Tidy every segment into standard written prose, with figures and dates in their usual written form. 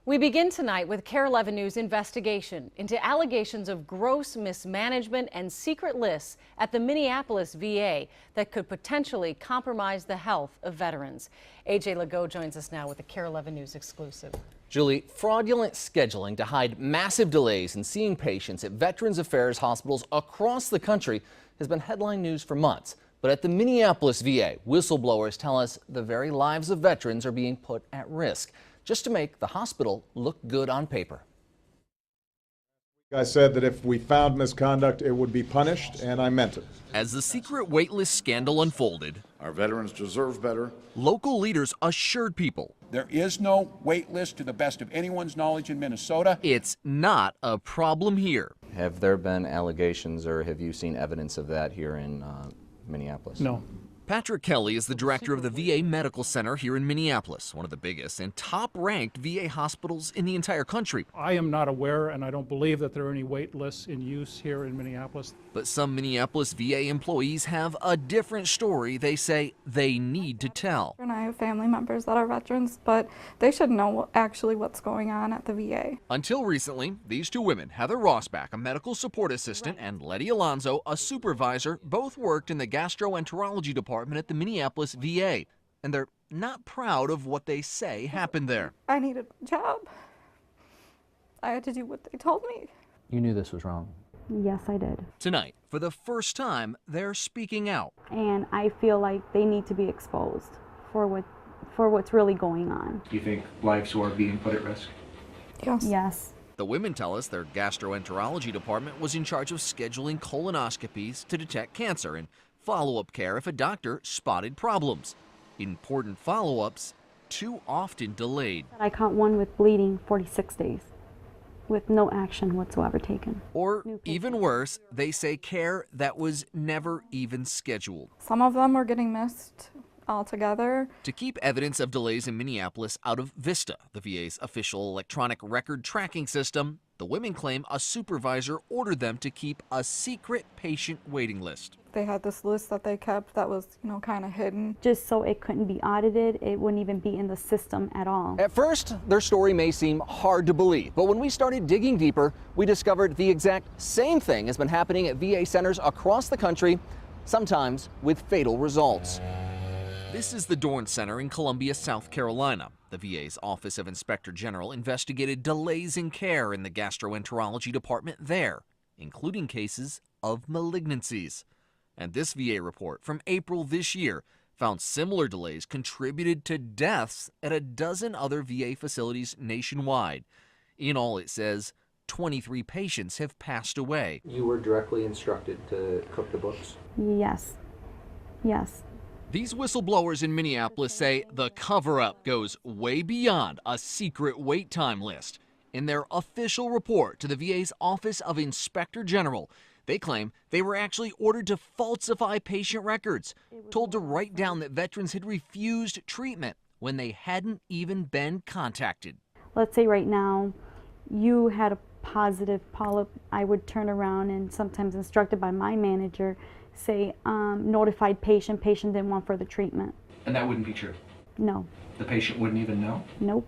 We begin tonight with KARE 11 News investigation into allegations of gross mismanagement and secret lists at the Minneapolis VA that could potentially compromise the health of veterans. AJ Legault joins us now with the KARE 11 News exclusive. Julie, fraudulent scheduling to hide massive delays in seeing patients at Veterans Affairs hospitals across the country has been headline news for months. But at the Minneapolis VA, whistleblowers tell us the very lives of veterans are being put at risk, just to make the hospital look good on paper. I said that if we found misconduct, it would be punished, and I meant it. As the secret waitlist scandal unfolded, our veterans deserve better. Local leaders assured people there is no wait list to the best of anyone's knowledge in Minnesota. It's not a problem here. Have there been allegations or have you seen evidence of that here in Minneapolis? No. Patrick Kelly is the director of the VA Medical Center here in Minneapolis, one of the biggest and top-ranked VA hospitals in the entire country. I am not aware, and I don't believe that there are any wait lists in use here in Minneapolis. But some Minneapolis VA employees have a different story they say they need to tell. And I have family members that are veterans, but they should know actually what's going on at the VA. Until recently, these two women, Heather Rossback, a medical support assistant, and Letty Alonso, a supervisor, both worked in the gastroenterology department at the Minneapolis VA, and they're not proud of what they say happened there. I needed a job. I had to do what they told me. You knew this was wrong? Yes, I did. Tonight, for the first time, they're speaking out. And I feel like they need to be exposed for what's really going on. Do you think lives are being put at risk? Yes. Yes. The women tell us their gastroenterology department was in charge of scheduling colonoscopies to detect cancer and follow-up care if a doctor spotted problems. Important follow-ups too often delayed. I caught one with bleeding 46 days with no action whatsoever taken. Or even worse, they say care that was never even scheduled. Some of them were getting missed altogether. To keep evidence of delays in Minneapolis out of VISTA, the VA's official electronic record tracking system, the women claim a supervisor ordered them to keep a secret patient waiting list. They had this list that they kept that was, kind of hidden. Just so it couldn't be audited, it wouldn't even be in the system at all. At first, their story may seem hard to believe, but when we started digging deeper, we discovered the exact same thing has been happening at VA centers across the country, sometimes with fatal results. This is the Dorn Center in Columbia, South Carolina. The VA's Office of Inspector General investigated delays in care in the gastroenterology department there, including cases of malignancies. And this VA report from April this year found similar delays contributed to deaths at a dozen other VA facilities nationwide. In all, it says 23 patients have passed away. You were directly instructed to cook the books? Yes. Yes. These whistleblowers in Minneapolis say the cover-up goes way beyond a secret wait time list. In their official report to the VA's Office of Inspector General, they claim they were actually ordered to falsify patient records, told to write down that veterans had refused treatment when they hadn't even been contacted. Let's say right now you had a positive polyp, I would turn around and sometimes instructed by my manager say notified patient didn't want further treatment. And that wouldn't be true? No. The patient wouldn't even know? Nope.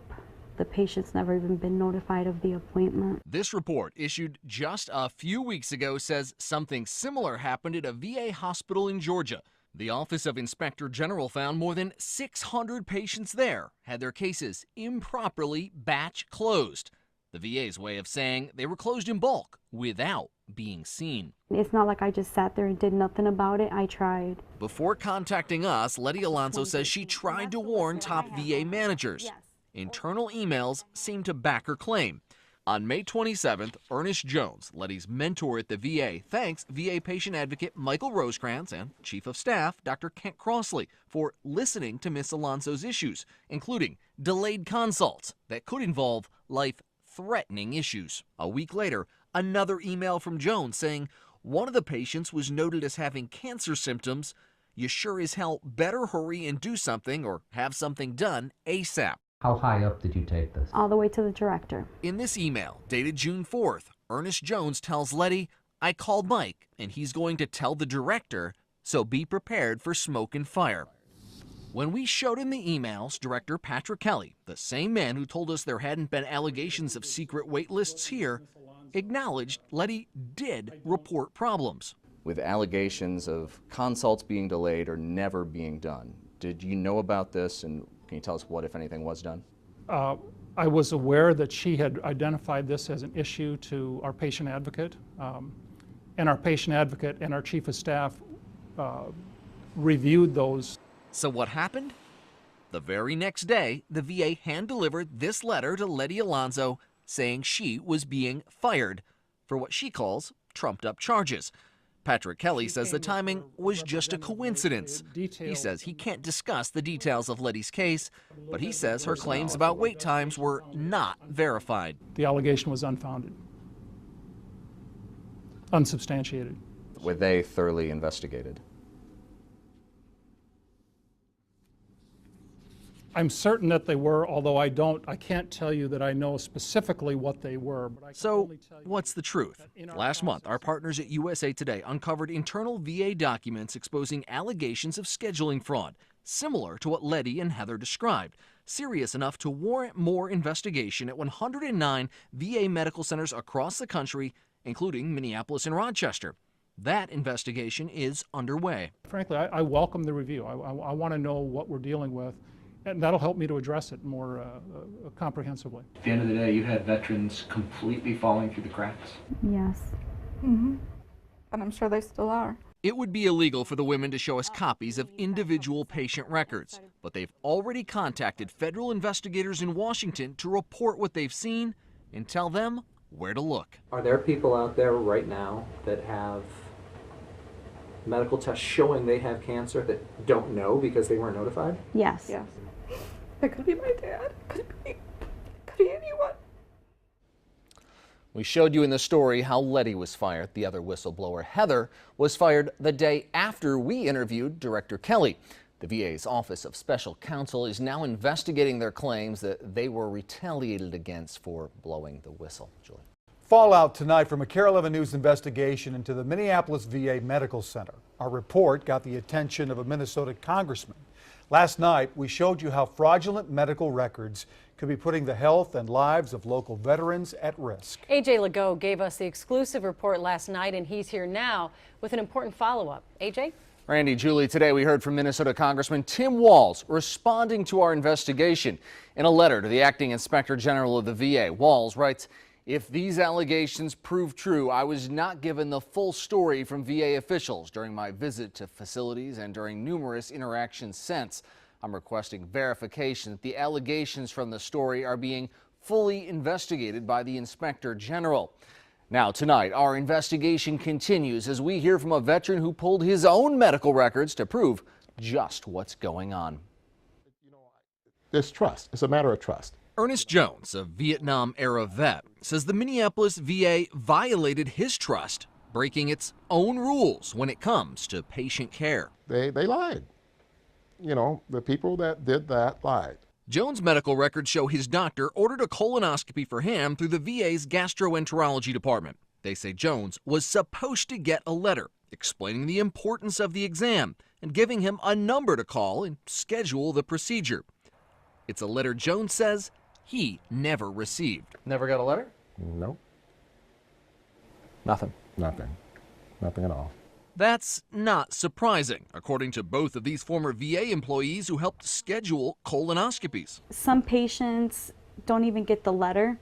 The patient's never even been notified of the appointment. This report, issued just a few weeks ago, says something similar happened at a VA hospital in Georgia. The Office of Inspector General found more than 600 patients there had their cases improperly batch closed. The VA's way of saying they were closed in bulk without being seen. It's not like I just sat there and did nothing about it. I tried. Before contacting us, Letty Alonso says she tried to warn top VA managers. Internal emails seem to back her claim. On May 27th, Ernest Jones, Letty's mentor at the VA, thanks VA patient advocate Michael Rosecrans and Chief of Staff Dr. Kent Crossley for listening to Miss Alonso's issues, including delayed consults that could involve life-threatening issues. A week later, another email from Jones saying one of the patients was noted as having cancer symptoms. You sure as hell better hurry and do something or have something done ASAP. How high up did you take this? All the way to the director. In this email, dated June 4th, Ernest Jones tells Letty, I called Mike, and he's going to tell the director, so be prepared for smoke and fire. When we showed him the emails, Director Patrick Kelly, the same man who told us there hadn't been allegations of secret wait lists here, acknowledged Letty did report problems. With allegations of consults being delayed or never being done, did you know about this, and can you tell us what, if anything, was done? I was aware that she had identified this as an issue to our patient advocate, and our patient advocate and our chief of staff reviewed those. So what happened? The very next day, the VA hand-delivered this letter to Letty Alonso saying she was being fired for what she calls trumped-up charges. Patrick Kelly says the timing was just a coincidence. He says he can't discuss the details of Letty's case, but he says her claims about wait times were not verified. The allegation was unfounded, unsubstantiated. Were they thoroughly investigated? I'm certain that they were, although I can't tell you that I know specifically what they were. But I can only tell you what's the truth? Last month, our partners at USA Today uncovered internal VA documents exposing allegations of scheduling fraud, similar to what Letty and Heather described, serious enough to warrant more investigation at 109 VA medical centers across the country, including Minneapolis and Rochester. That investigation is underway. Frankly, I welcome the review. I want to know what we're dealing with, and that'll help me to address it more comprehensively. At the end of the day, you had veterans completely falling through the cracks. Yes. Mm-hmm. And I'm sure they still are. It would be illegal for the women to show us copies of individual patient records, but they've already contacted federal investigators in Washington to report what they've seen and tell them where to look. Are there people out there right now that have medical tests showing they have cancer that don't know because they weren't notified? Yes. Yes. It could be my dad. Could be anyone. We showed you in the story how Letty was fired. The other whistleblower, Heather, was fired the day after we interviewed Director Kelly. The VA's Office of Special Counsel is now investigating their claims that they were retaliated against for blowing the whistle. Julie. Fallout tonight from a KARE 11 News investigation into the Minneapolis VA Medical Center. Our report got the attention of a Minnesota congressman. Last night, we showed you how fraudulent medical records could be putting the health and lives of local veterans at risk. AJ Legault gave us the exclusive report last night, and he's here now with an important follow-up. AJ? Randy, Julie, today we heard from Minnesota Congressman Tim Walz responding to our investigation. In a letter to the acting inspector general of the VA, Walz writes, "If these allegations prove true, I was not given the full story from VA officials during my visit to facilities and during numerous interactions since. I'm requesting verification that the allegations from the story are being fully investigated by the Inspector General." Now tonight, our investigation continues as we hear from a veteran who pulled his own medical records to prove just what's going on. There's trust. It's a matter of trust. Ernest Jones, a Vietnam-era vet, says the Minneapolis VA violated his trust, breaking its own rules when it comes to patient care. They lied. You know, the people that did that lied. Jones' medical records show his doctor ordered a colonoscopy for him through the VA's gastroenterology department. They say Jones was supposed to get a letter explaining the importance of the exam and giving him a number to call and schedule the procedure. It's a letter Jones says he never received. Never got a letter? Nope. Nothing. Nothing. Nothing at all. That's not surprising, according to both of these former VA employees who helped schedule colonoscopies. Some patients don't even get the letter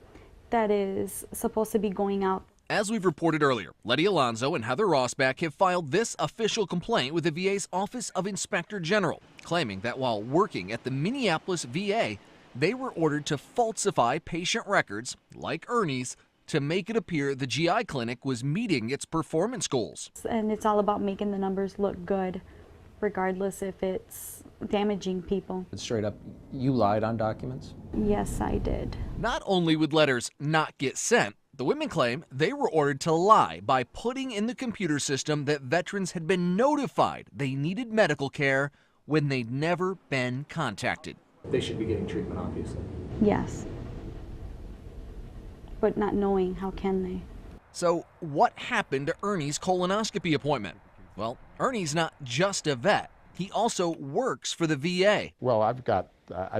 that is supposed to be going out. As we've reported earlier, Letty Alonso and Heather Rossback have filed this official complaint with the VA's Office of Inspector General, claiming that while working at the Minneapolis VA, they were ordered to falsify patient records, like Ernie's, to make it appear the GI clinic was meeting its performance goals. And it's all about making the numbers look good, regardless if it's damaging people. Straight up, you lied on documents? Yes, I did. Not only would letters not get sent, the women claim they were ordered to lie by putting in the computer system that veterans had been notified they needed medical care when they'd never been contacted. They should be getting treatment, obviously. Yes. But not knowing, how can they? So what happened to Ernie's colonoscopy appointment? Well, Ernie's not just a vet. He also works for the VA. Well, I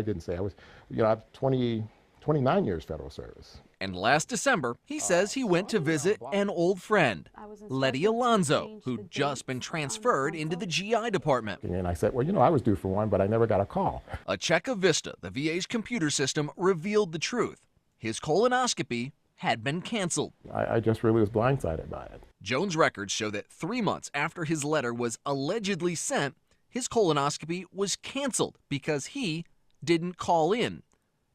didn't say I was, I have 29 years federal service. And last December, he says he went to visit an old friend, Letty Alonzo, who'd just been transferred into the GI department. And I said, well, I was due for one, but I never got a call. A check of Vista, the VA's computer system, revealed the truth. His colonoscopy had been canceled. I just really was blindsided by it. Jones' records show that 3 months after his letter was allegedly sent, his colonoscopy was canceled because he didn't call in.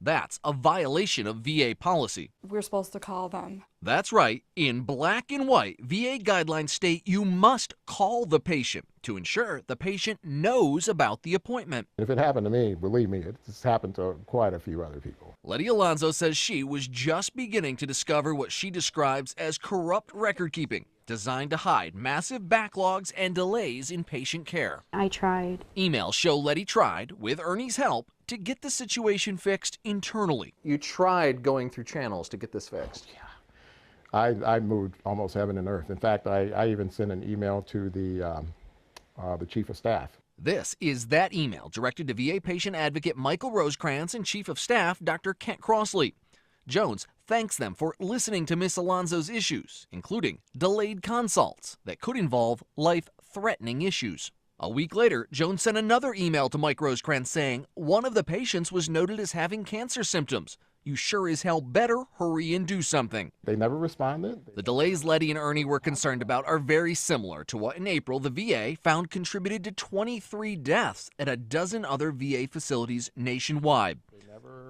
That's a violation of VA policy. We're supposed to call them. That's right. In black and white, VA guidelines state you must call the patient to ensure the patient knows about the appointment. If it happened to me, believe me, it's happened to quite a few other people. Letty Alonzo says she was just beginning to discover what she describes as corrupt record keeping, designed to hide massive backlogs and delays in patient care. I tried. Emails show Letty tried, with Ernie's help, to get the situation fixed internally. You tried going through channels to get this fixed. Yeah. I moved almost heaven and earth. In fact, I even sent an email to the chief of staff. This is that email directed to VA patient advocate Michael Rosecrans and chief of staff Dr. Kent Crossley. Jones thanks them for listening to Miss Alonzo's issues, including delayed consults that could involve life-threatening issues. A week later, Jones sent another email to Mike Rosecrans saying one of the patients was noted as having cancer symptoms. You sure as hell better hurry and do something. They never responded. The delays Letty and Ernie were concerned about are very similar to what in April the VA found contributed to 23 deaths at a dozen other VA facilities nationwide.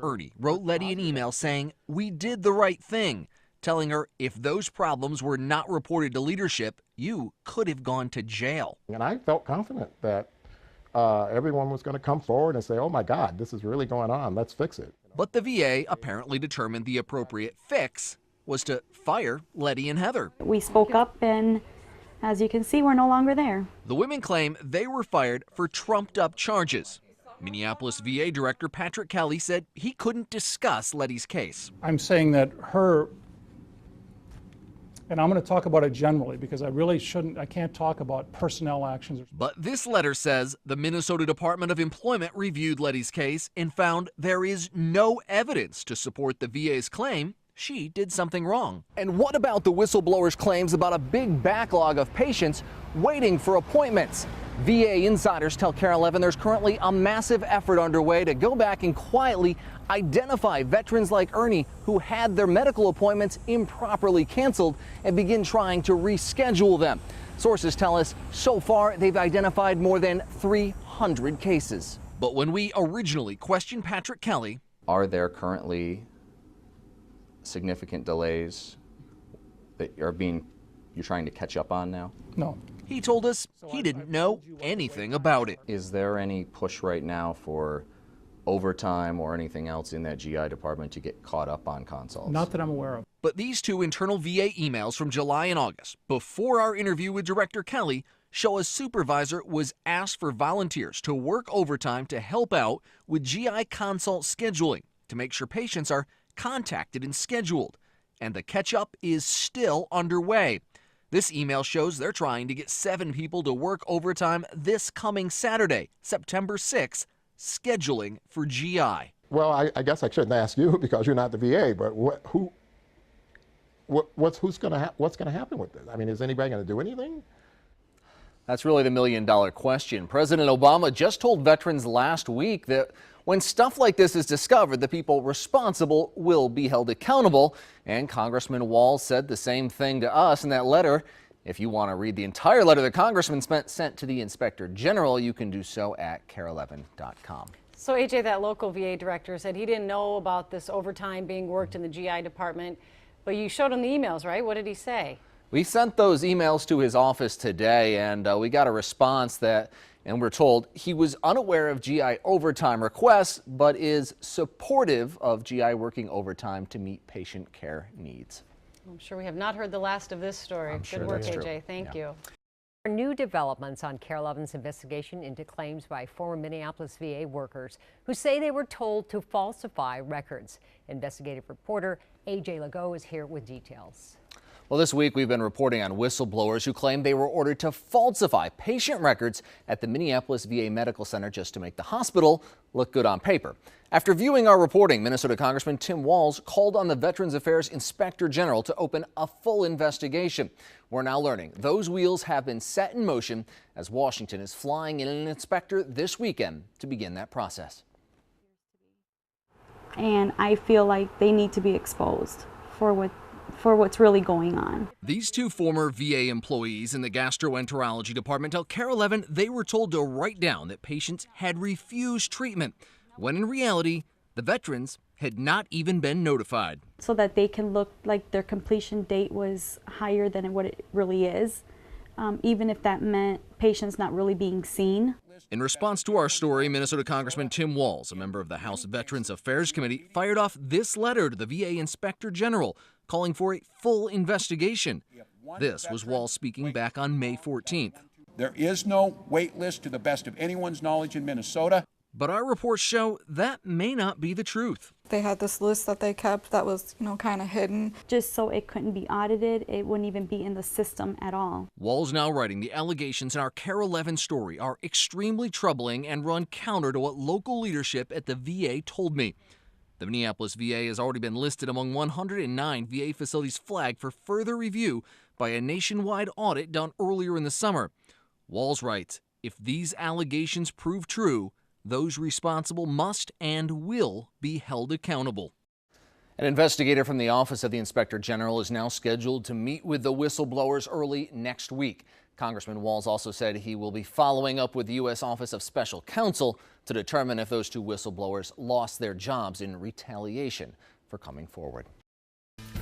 Ernie wrote Letty an email saying, "We did the right thing," telling her if those problems were not reported to leadership, you could have gone to jail. And I felt confident that everyone was going to come forward and say, oh my God, this is really going on, let's fix it. But the VA apparently determined the appropriate fix was to fire Letty and Heather. We spoke up, and as you can see, we're no longer there. The women claim they were fired for trumped-up charges. Minneapolis VA Director Patrick Kelly said he couldn't discuss Letty's case. I'm saying that her, and I'm going to talk about it generally because I can't talk about personnel actions. But this letter says the Minnesota Department of Employment reviewed Letty's case and found there is no evidence to support the VA's claim she did something wrong. And what about the whistleblower's claims about a big backlog of patients waiting for appointments? VA insiders tell KARE 11 there's currently a massive effort underway to go back and quietly identify veterans like Ernie who had their medical appointments improperly canceled and begin trying to reschedule them. Sources tell us so far they've identified more than 300 cases. But when we originally questioned Patrick Kelly, are there currently significant delays that you're trying to catch up on now? No. He told us he didn't know anything about it. Is there any push right now for overtime or anything else in that GI department to get caught up on consults? Not that I'm aware of. But these two internal VA emails from July and August, before our interview with Director Kelly, show a supervisor was asked for volunteers to work overtime to help out with GI consult scheduling to make sure patients are contacted and scheduled. And the catch-up is still underway. This email shows they're trying to get 7 people to work overtime this coming Saturday, September 6th, scheduling for GI. Well, I guess I shouldn't ask you because you're not the VA, but what's going to happen with this? I mean, is anybody going to do anything? That's really the million-dollar question. President Obama just told veterans last week that when stuff like this is discovered, the people responsible will be held accountable. And Congressman Walz said the same thing to us in that letter. If you want to read the entire letter the Congressman sent to the Inspector General, you can do so at KARE11.com. So, AJ, that local VA director said he didn't know about this overtime being worked in the GI department, but you showed him the emails, right? What did he say? We sent those emails to his office today, and we got a response and we're told he was unaware of GI overtime requests, but is supportive of GI working overtime to meet patient care needs. I'm sure we have not heard the last of this story. Good work, AJ. Thank you. New developments on KARE 11's investigation into claims by former Minneapolis VA workers who say they were told to falsify records. Investigative reporter AJ Legault is here with details. Well, this week we've been reporting on whistleblowers who claim they were ordered to falsify patient records at the Minneapolis VA Medical Center just to make the hospital look good on paper. After viewing our reporting, Minnesota Congressman Tim Walz called on the Veterans Affairs Inspector General to open a full investigation. We're now learning those wheels have been set in motion as Washington is flying in an inspector this weekend to begin that process. And I feel like they need to be exposed for what's really going on. These two former VA employees in the gastroenterology department tell KARE 11 they were told to write down that patients had refused treatment, when in reality, the veterans had not even been notified. So that they can look like their completion date was higher than what it really is, even if that meant patients not really being seen. In response to our story, Minnesota Congressman Tim Walz, a member of the House Veterans Affairs Committee, fired off this letter to the VA Inspector General, calling for a full investigation. This was Walz speaking back on May 14th. There is no wait list to the best of anyone's knowledge in Minnesota. But our reports show that may not be the truth. They had this list that they kept that was, kind of hidden. Just so it couldn't be audited, it wouldn't even be in the system at all. Walz now writing the allegations in our KARE 11 story are extremely troubling and run counter to what local leadership at the VA told me. The Minneapolis VA has already been listed among 109 VA facilities flagged for further review by a nationwide audit done earlier in the summer. Walz writes, if these allegations prove true, those responsible must and will be held accountable. An investigator from the Office of the Inspector General is now scheduled to meet with the whistleblowers early next week. Congressman Walz also said he will be following up with the U.S. Office of Special Counsel to determine if those two whistleblowers lost their jobs in retaliation for coming forward.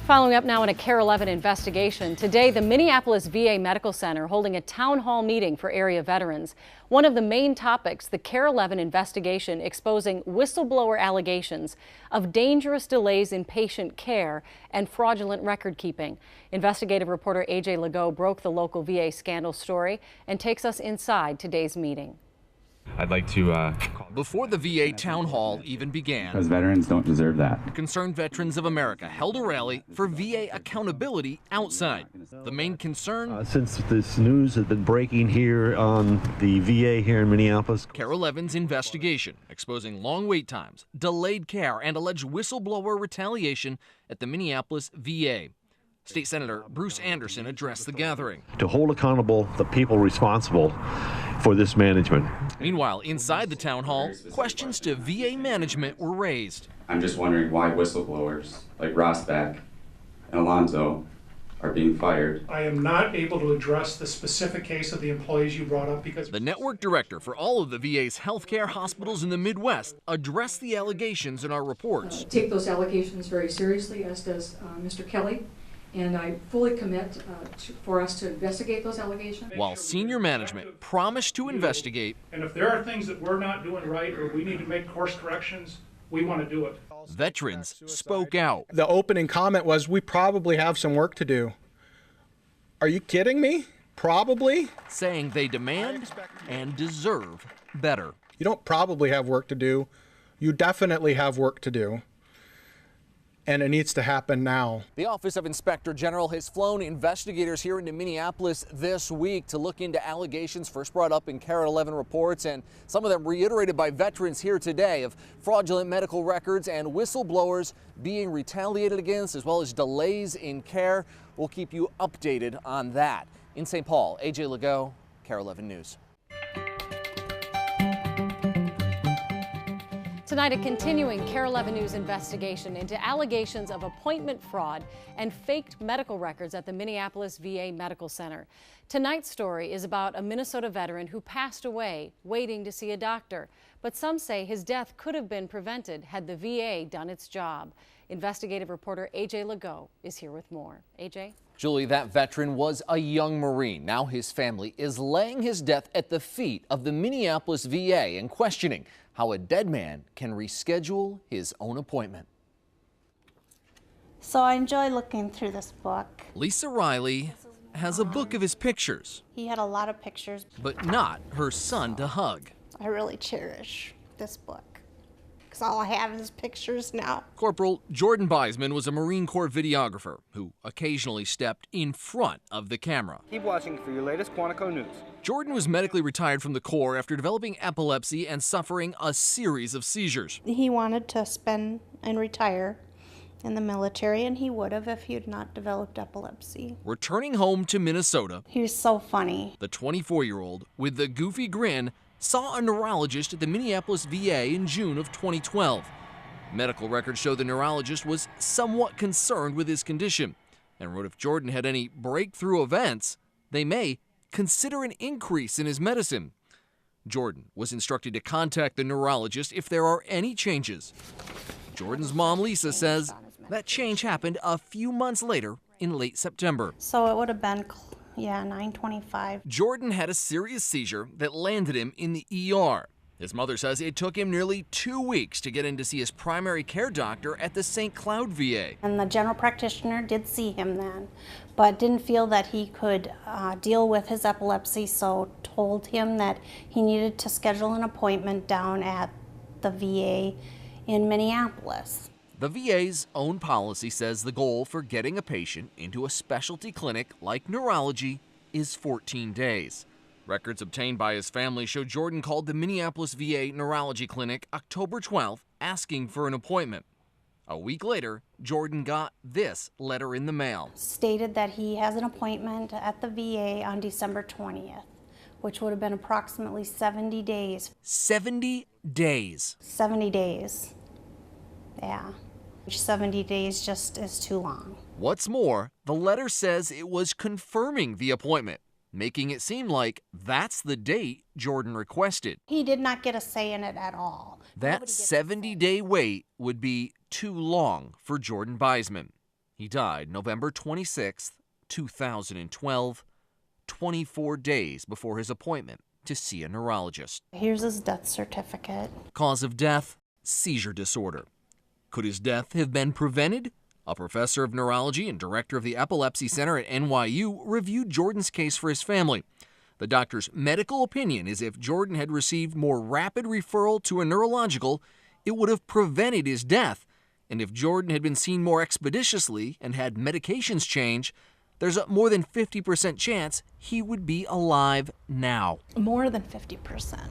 Following up now in a KARE 11 investigation, today the Minneapolis VA Medical Center holding a town hall meeting for area veterans. One of the main topics, the KARE 11 investigation exposing whistleblower allegations of dangerous delays in patient care and fraudulent record keeping. Investigative reporter AJ Legault broke the local VA scandal story and takes us inside today's meeting. I'd like to Before the VA town hall even began, because veterans don't deserve that. Concerned Veterans of America held a rally for VA accountability outside. The main concern, since this news has been breaking here on the VA here in Minneapolis, KARE 11's investigation exposing long wait times, delayed care, and alleged whistleblower retaliation at the Minneapolis VA. State Senator Bruce Anderson addressed the gathering. to hold accountable the people responsible for this management. Meanwhile, inside the town hall, questions to VA management were raised. I'm just wondering why whistleblowers like Rosbach and Alonzo are being fired. I am not able to address the specific case of the employees you brought up because The network director for all of the VA's healthcare hospitals in the Midwest addressed the allegations in our reports. Take those allegations very seriously, as does Mr. Kelly. And I fully commit for us to investigate those allegations. While senior management promised to investigate, and if there are things that we're not doing right or we need to make course corrections, we want to do it. veterans spoke out. The opening comment was, we probably have some work to do. Are you kidding me? Probably? Saying they demand and deserve better. You don't probably have work to do. You definitely have work to do. And it needs to happen now. The Office of Inspector General has flown investigators here into Minneapolis this week to look into allegations first brought up in KARE 11 reports, and some of them reiterated by veterans here today, of fraudulent medical records and whistleblowers being retaliated against, as well as delays in care. We'll keep you updated on that. In St. Paul, AJ Legault, KARE 11 News. Tonight, a continuing KARE 11 News investigation into allegations of appointment fraud and faked medical records at the Minneapolis VA Medical Center. Tonight's story is about a Minnesota veteran who passed away waiting to see a doctor. But some say his death could have been prevented had the VA done its job. Investigative reporter AJ Legault is here with more. AJ? Julie, that veteran was a young Marine. Now his family is laying his death at the feet of the Minneapolis VA and questioning how a dead man can reschedule his own appointment. So I enjoy looking through this book. Lisa Riley has a book of his pictures, He had a lot of pictures. but not her son to hug. I really cherish this book. because all I have is pictures now. Corporal Jordan Beisman was a Marine Corps videographer who occasionally stepped in front of the camera. Keep watching for your latest Quantico news. Jordan was medically retired from the Corps after developing epilepsy and suffering a series of seizures. He wanted to spend and retire in the military, and he would have if he had not developed epilepsy. Returning home to Minnesota, He was so funny. the 24-year-old with the goofy grin saw a neurologist at the Minneapolis VA in June of 2012. Medical records show the neurologist was somewhat concerned with his condition and wrote if Jordan had any breakthrough events, they may consider an increase in his medicine. Jordan was instructed to contact the neurologist if there are any changes. Jordan's mom, Lisa, says that change happened a few months later in late September. So it would have been, 9:25. Jordan had a serious seizure that landed him in the ER. His mother says it took him nearly 2 weeks to get in to see his primary care doctor at the St. Cloud VA. And the general practitioner did see him then, but didn't feel that he could deal with his epilepsy, so told him that he needed to schedule an appointment down at the VA in Minneapolis. The VA's own policy says the goal for getting a patient into a specialty clinic like neurology is 14 days. Records obtained by his family show Jordan called the Minneapolis VA Neurology Clinic October 12th asking for an appointment. A week later, Jordan got this letter in the mail. Stated that he has an appointment at the VA on December 20th, which would have been approximately 70 days. 70 days. 70 days. Yeah. 70 days just is too long. What's more, the letter says it was confirming the appointment, making it seem like that's the date Jordan requested. He did not get a say in it at all. That 70-day wait would be too long for Jordan Beisman. He died November 26, 2012, 24 days before his appointment to see a neurologist. Here's his death certificate. Cause of death, seizure disorder. Could his death have been prevented? A professor of neurology and director of the Epilepsy Center at NYU reviewed Jordan's case for his family. The doctor's medical opinion is if Jordan had received more rapid referral to a neurological, it would have prevented his death. And if Jordan had been seen more expeditiously and had medications change, there's a more than 50% chance he would be alive now. More than 50%.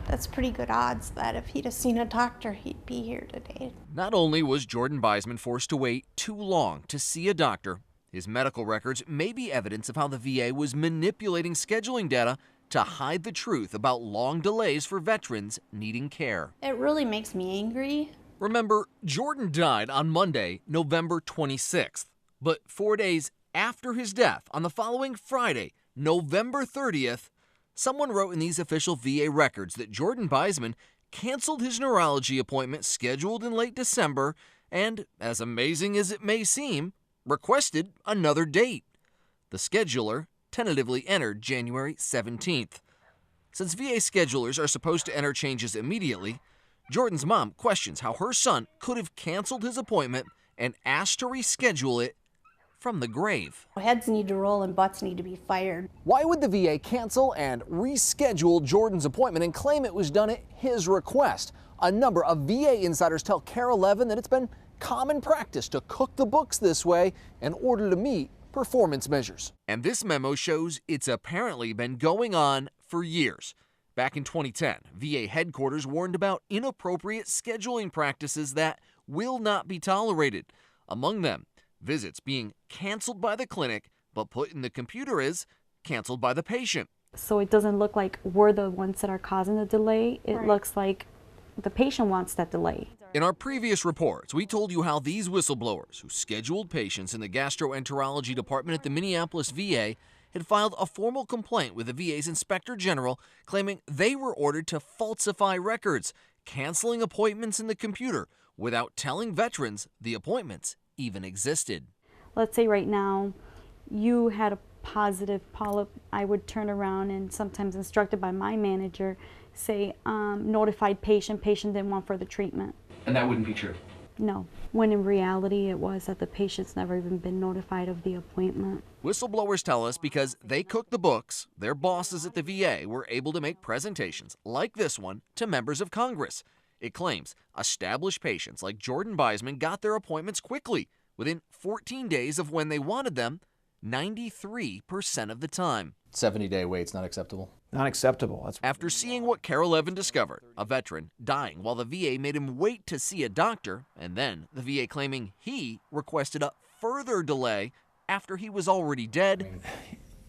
That's pretty good odds that if he'd have seen a doctor, he'd be here today. Not only was Jordan Beisman forced to wait too long to see a doctor, his medical records may be evidence of how the VA was manipulating scheduling data to hide the truth about long delays for veterans needing care. It really makes me angry. Remember, Jordan died on Monday, November 26th, but 4 days after his death, on the following Friday, November 30th, someone wrote in these official VA records that Jordan Beisman canceled his neurology appointment scheduled in late December and, as amazing as it may seem, requested another date. The scheduler tentatively entered January 17th. Since VA schedulers are supposed to enter changes immediately, Jordan's mom questions how her son could have canceled his appointment and asked to reschedule it from the grave. Heads need to roll and butts need to be fired. Why would the VA cancel and reschedule Jordan's appointment and claim it was done at his request? A number of VA insiders tell KARE 11 that it's been common practice to cook the books this way in order to meet performance measures. And this memo shows it's apparently been going on for years. Back in 2010, VA headquarters warned about inappropriate scheduling practices that will not be tolerated. Among them, visits being canceled by the clinic, but put in the computer as canceled by the patient. So it doesn't look like we're the ones that are causing the delay. It looks like the patient wants that delay. In our previous reports, we told you how these whistleblowers who scheduled patients in the gastroenterology department at the Minneapolis VA had filed a formal complaint with the VA's Inspector General claiming they were ordered to falsify records, canceling appointments in the computer without telling veterans the appointments even existed. Let's say right now you had a positive polyp, I would turn around and sometimes instructed by my manager say notified patient didn't want further treatment. And that wouldn't be true. No, when in reality it was that the patient's never even been notified of the appointment. Whistleblowers tell us because they cook the books, their bosses at the VA were able to make presentations like this one to members of Congress. It claims established patients like Jordan Beisman got their appointments quickly, within 14 days of when they wanted them, 93% of the time. 70-day wait's not acceptable. Not acceptable. After seeing what Carol Evan discovered, a veteran dying while the VA made him wait to see a doctor, and then the VA claiming he requested a further delay after he was already dead,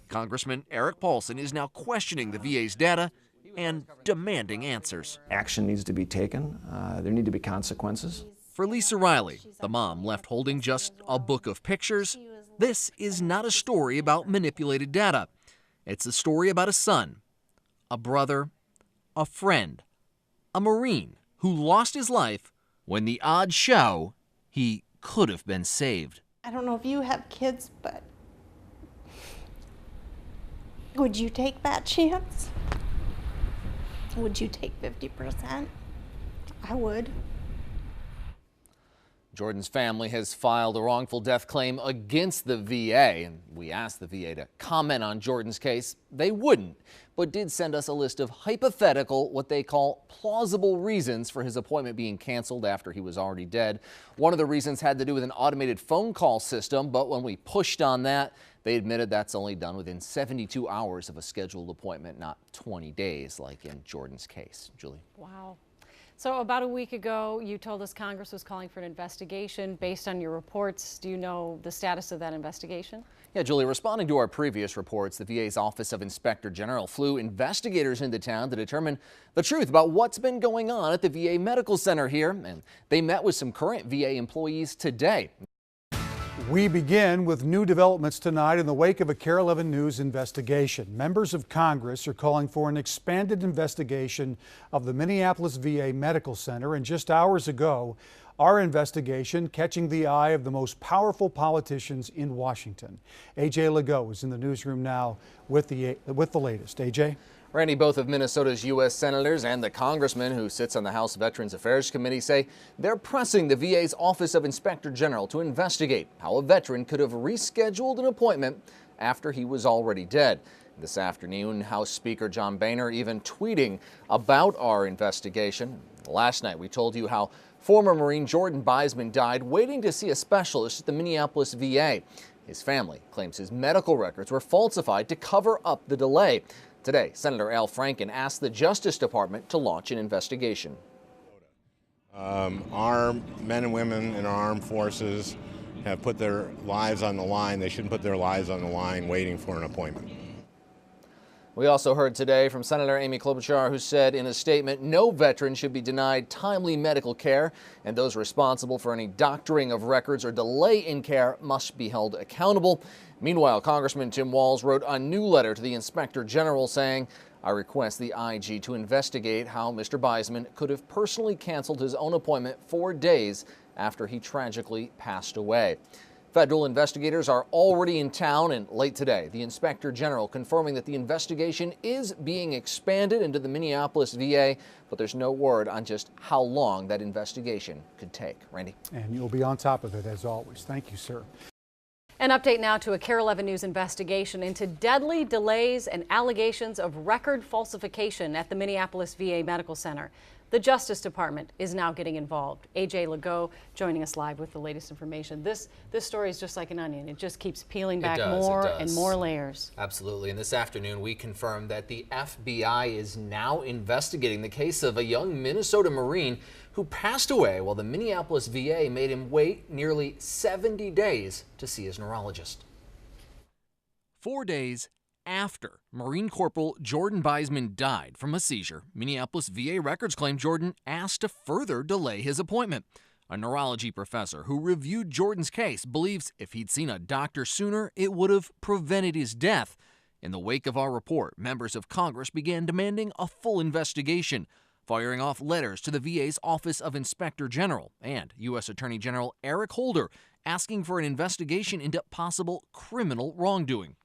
Congressman Eric Paulson is now questioning the VA's data and demanding answers. Action needs to be taken. There need to be consequences. For Lisa Riley, the mom left holding just a book of pictures, this is not a story about manipulated data. It's a story about a son, a brother, a friend, a Marine who lost his life when the odds show he could have been saved. I don't know if you have kids, but would you take that chance? Would you take 50%? I would. Jordan's family has filed a wrongful death claim against the VA, and we asked the VA to comment on Jordan's case. They wouldn't, but did send us a list of hypothetical, what they call plausible reasons for his appointment being canceled after he was already dead. One of the reasons had to do with an automated phone call system, but when we pushed on that, they admitted that's only done within 72 hours of a scheduled appointment, not 20 days like in Jordan's case. Julie. Wow. So about a week ago, you told us Congress was calling for an investigation based on your reports. Do you know the status of that investigation? Yeah, Julie, responding to our previous reports, the VA's Office of Inspector General flew investigators into town to determine the truth about what's been going on at the VA Medical Center here, and they met with some current VA employees today. We begin with new developments tonight in the wake of a KARE 11 News investigation. Members of Congress are calling for an expanded investigation of the Minneapolis VA Medical Center, and just hours ago, our investigation catching the eye of the most powerful politicians in Washington. AJ Legault is in the newsroom now with the latest. AJ? Randy, both of Minnesota's U.S. senators and the congressman who sits on the House Veterans Affairs Committee say they're pressing the VA's Office of Inspector General to investigate how a veteran could have rescheduled an appointment after he was already dead. This afternoon, House Speaker John Boehner even tweeting about our investigation. Last night, we told you how former Marine Jordan Beisman died waiting to see a specialist at the Minneapolis VA. His family claims his medical records were falsified to cover up the delay. Today, Senator Al Franken asked the Justice Department to launch an investigation. Our men and women in our armed forces have put their lives on the line. They shouldn't put their lives on the line waiting for an appointment. We also heard today from Senator Amy Klobuchar, who said in a statement no veteran should be denied timely medical care, and those responsible for any doctoring of records or delay in care must be held accountable. Meanwhile, Congressman Tim Walz wrote a new letter to the Inspector General saying, I request the IG to investigate how Mr. Beisman could have personally canceled his own appointment 4 days after he tragically passed away. Federal investigators are already in town, and late today, the Inspector General confirming that the investigation is being expanded into the Minneapolis VA, but there's no word on just how long that investigation could take. Randy? And you'll be on top of it as always. Thank you, sir. An update now to a KARE 11 News investigation into deadly delays and allegations of record falsification at the Minneapolis VA Medical Center. The Justice Department is now getting involved. AJ Legault joining us live with the latest information. This story is just like an onion. It just keeps peeling back more and more layers. Absolutely. And this afternoon, we confirmed that the FBI is now investigating the case of a young Minnesota Marine who passed away while the Minneapolis VA made him wait nearly 70 days to see his neurologist. 4 days after Marine Corporal Jordan Beisman died from a seizure, Minneapolis VA records claim Jordan asked to further delay his appointment. A neurology professor who reviewed Jordan's case believes if he'd seen a doctor sooner, it would have prevented his death. In the wake of our report, members of Congress began demanding a full investigation, firing off letters to the VA's Office of Inspector General and U.S. Attorney General Eric Holder asking for an investigation into possible criminal wrongdoing.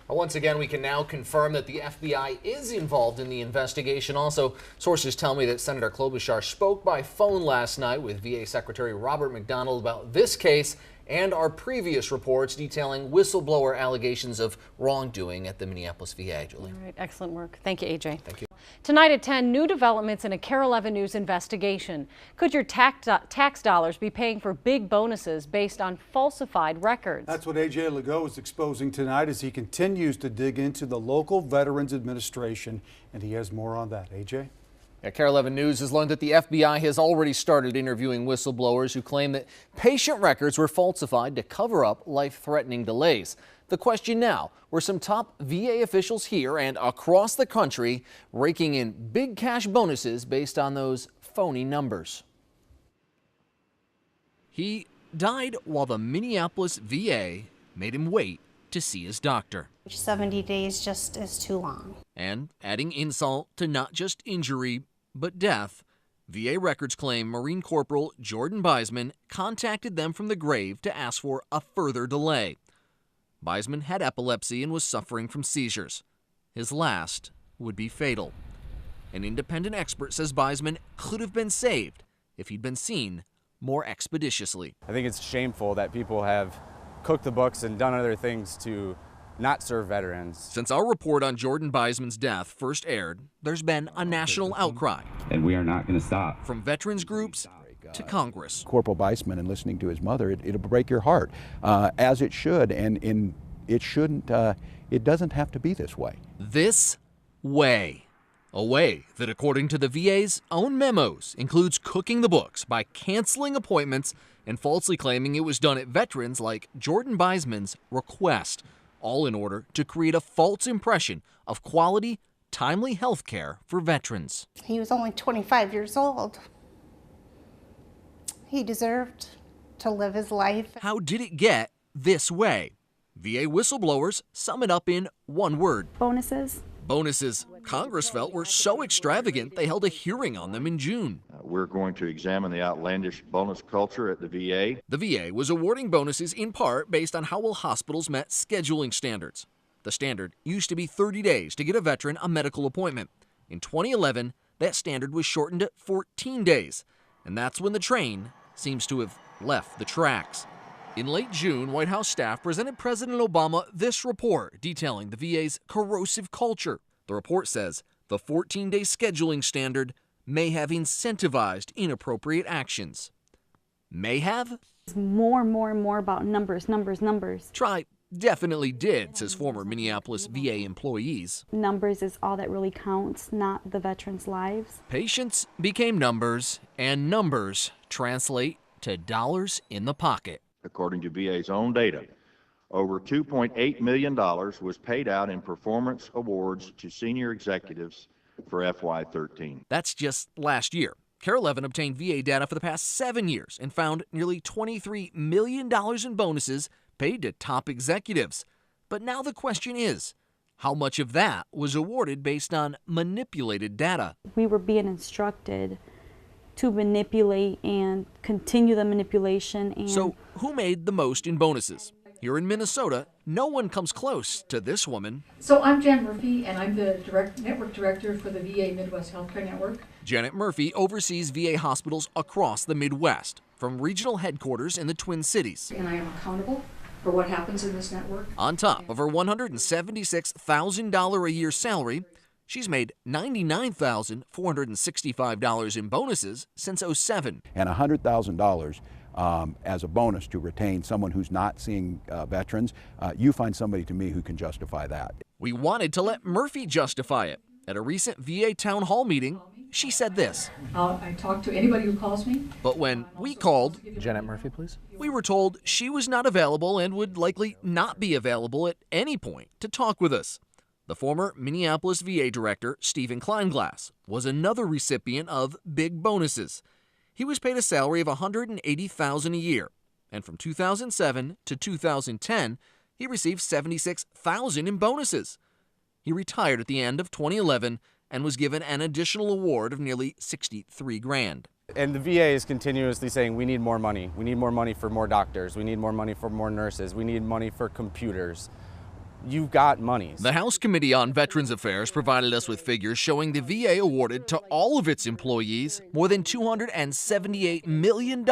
Once again, we can now confirm that the FBI is involved in the investigation. Also, sources tell me that Senator Klobuchar spoke by phone last night with VA Secretary Robert McDonald about this case and our previous reports detailing whistleblower allegations of wrongdoing at the Minneapolis VA. Julie. All right, excellent work. Thank you, AJ. Thank you. Tonight at 10, new developments in a KARE 11 News investigation. Could your tax dollars be paying for big bonuses based on falsified records? That's what AJ Legault is exposing tonight as he continues to dig into the local Veterans Administration, and he has more on that. AJ? Yeah, KARE 11 News has learned that the FBI has already started interviewing whistleblowers who claim that patient records were falsified to cover up life-threatening delays. The question now, were some top VA officials here and across the country raking in big cash bonuses based on those phony numbers? He died while the Minneapolis VA made him wait to see his doctor. 70 days just is too long. And adding insult to not just injury, but death, VA records claim Marine Corporal Jordan Beisman contacted them from the grave to ask for a further delay. Beisman had epilepsy and was suffering from seizures. His last would be fatal. An independent expert says Beisman could have been saved if he'd been seen more expeditiously. I think it's shameful that people have cooked the books and done other things to not serve veterans. Since our report on Jordan Beisman's death first aired, there's been a national outcry. And we are not going to stop. From veterans groups to Congress. Corporal Beisman and listening to his mother, it'll break your heart, as it should, and it shouldn't, it doesn't have to be this way. This way. A way that, according to the VA's own memos, includes cooking the books by canceling appointments and falsely claiming it was done at veterans like Jordan Beisman's request, all in order to create a false impression of quality, timely health care for veterans. He was only 25 years old. He deserved to live his life. How did it get this way? VA whistleblowers sum it up in one word. Bonuses. Bonuses Congress felt were so extravagant they held a hearing on them in June. We're going to examine the outlandish bonus culture at the VA. The VA was awarding bonuses in part based on how well hospitals met scheduling standards. The standard used to be 30 days to get a veteran a medical appointment. In 2011, that standard was shortened to 14 days, and that's when the train seems to have left the tracks. In late June, White House staff presented President Obama this report detailing the VA's corrosive culture. The report says the 14-day scheduling standard may have incentivized inappropriate actions. May have? It's more about numbers. Try definitely did, says former Minneapolis VA employees. Numbers is all that really counts, not the veterans' lives. Patients became numbers, and numbers translate to dollars in the pocket. According to VA's own data, over $2.8 million was paid out in performance awards to senior executives for FY13. That's just last year. KARE 11 obtained VA data for the past 7 years and found nearly $23 million in bonuses paid to top executives. But now the question is, how much of that was awarded based on manipulated data? We were being instructed to manipulate and continue the manipulation. And so who made the most in bonuses? Here in Minnesota, no one comes close to this woman. So I'm Jan Murphy, and I'm the network director for the VA Midwest Healthcare Network. Janet Murphy oversees VA hospitals across the Midwest, from regional headquarters in the Twin Cities. And I am accountable for what happens in this network. On top of her $176,000 a year salary, she's made $99,465 in bonuses since '07. And $100,000 as a bonus to retain someone who's not seeing veterans, you find somebody to me who can justify that. We wanted to let Murphy justify it. At a recent VA town hall meeting, she said this. I talk to anybody who calls me. But when we called, Janet Murphy, please. We were told she was not available and would likely not be available at any point to talk with us. The former Minneapolis VA director, Stephen Kleinglass, was another recipient of big bonuses. He was paid a salary of $180,000 a year, and from 2007 to 2010, he received $76,000 in bonuses. He retired at the end of 2011 and was given an additional award of nearly $63,000. And the VA is continuously saying we need more money. We need more money for more doctors. We need more money for more nurses. We need money for computers. you've got monies. The House Committee on Veterans Affairs provided us with figures showing the VA awarded to all of its employees more than $278 million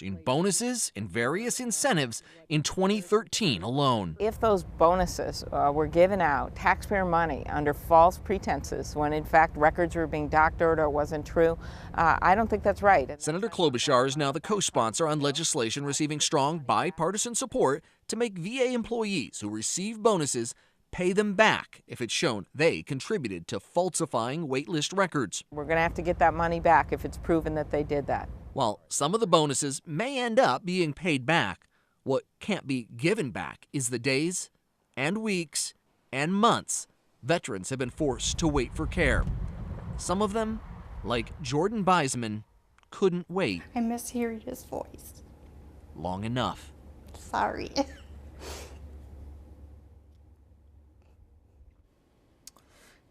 in bonuses and various incentives in 2013 alone. If those bonuses were given out, taxpayer money, under false pretenses, when in fact records were being doctored or wasn't true, I don't think that's right. Senator Klobuchar is now the co-sponsor on legislation receiving strong bipartisan support to make VA employees who receive bonuses pay them back if it's shown they contributed to falsifying waitlist records. We're going to have to get that money back if it's proven that they did that. While some of the bonuses may end up being paid back, what can't be given back is the days and weeks and months veterans have been forced to wait for care. Some of them, like Jordan Beisman, couldn't wait. I miss hearing his voice. Long enough. Sorry.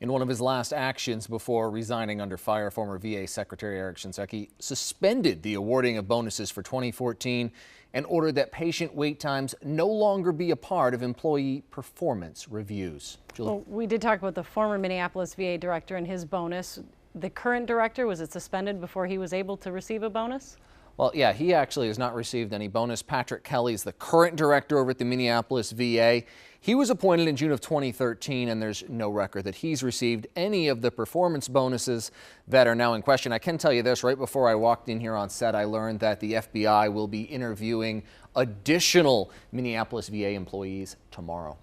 In one of his last actions before resigning under fire, former VA Secretary Eric Shinseki suspended the awarding of bonuses for 2014 and ordered that patient wait times no longer be a part of employee performance reviews. Julie? Well, we did talk about the former Minneapolis VA director and his bonus. The current director, was it suspended before he was able to receive a bonus? Well, yeah, he actually has not received any bonus. Patrick Kelly is the current director over at the Minneapolis VA. He was appointed in June of 2013, and there's no record that he's received any of the performance bonuses that are now in question. I can tell you this, right before I walked in here on set, I learned that the FBI will be interviewing additional Minneapolis VA employees tomorrow.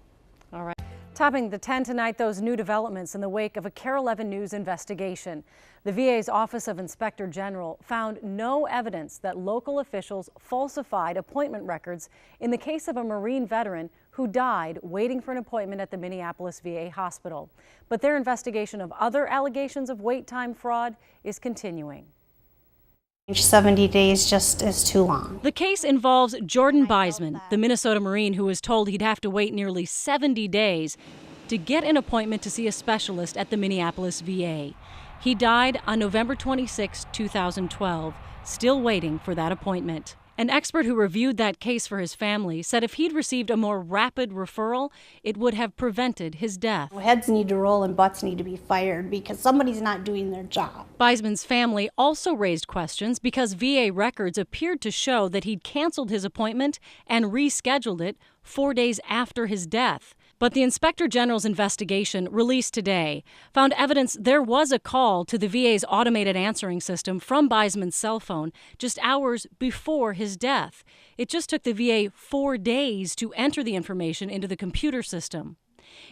All right. Topping the 10 tonight, those new developments in the wake of a KARE 11 News investigation. The VA's Office of Inspector General found no evidence that local officials falsified appointment records in the case of a Marine veteran who died waiting for an appointment at the Minneapolis VA hospital. But their investigation of other allegations of wait time fraud is continuing. 70 days just is too long. The case involves Jordan Beisman, the Minnesota Marine who was told he'd have to wait nearly 70 days to get an appointment to see a specialist at the Minneapolis VA. He died on November 26, 2012, still waiting for that appointment. An expert who reviewed that case for his family said if he'd received a more rapid referral, it would have prevented his death. Heads need to roll and butts need to be fired because somebody's not doing their job. Beisman's family also raised questions because VA records appeared to show that he'd canceled his appointment and rescheduled it 4 days after his death. But the Inspector General's investigation, released today, found evidence there was a call to the VA's automated answering system from Beisman's cell phone just hours before his death. It just took the VA 4 days to enter the information into the computer system.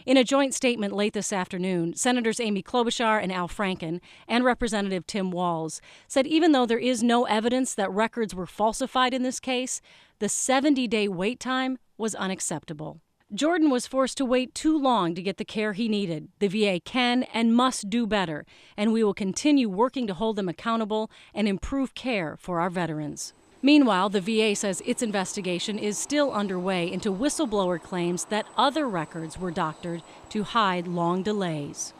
In a joint statement late this afternoon, Senators Amy Klobuchar and Al Franken and Representative Tim Walz said even though there is no evidence that records were falsified in this case, the 70-day wait time was unacceptable. Jordan was forced to wait too long to get the care he needed. The VA can and must do better, and we will continue working to hold them accountable and improve care for our veterans. Meanwhile, the VA says its investigation is still underway into whistleblower claims that other records were doctored to hide long delays.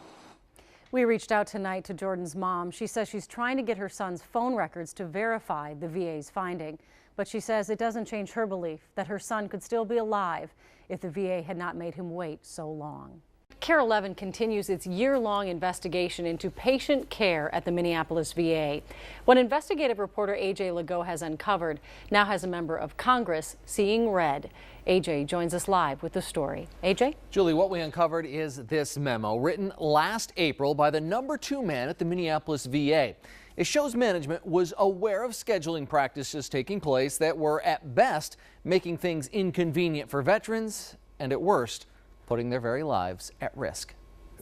We reached out tonight to Jordan's mom. She says she's trying to get her son's phone records to verify the VA's finding, but she says it doesn't change her belief that her son could still be alive if the VA had not made him wait so long. KARE 11 continues its year-long investigation into patient care at the Minneapolis VA. What investigative reporter AJ Legault has uncovered now has a member of Congress seeing red. AJ joins us live with the story. AJ? Julie, what we uncovered is this memo written last April by the #2 man at the Minneapolis VA. It shows management was aware of scheduling practices taking place that were at best making things inconvenient for veterans and at worst putting their very lives at risk.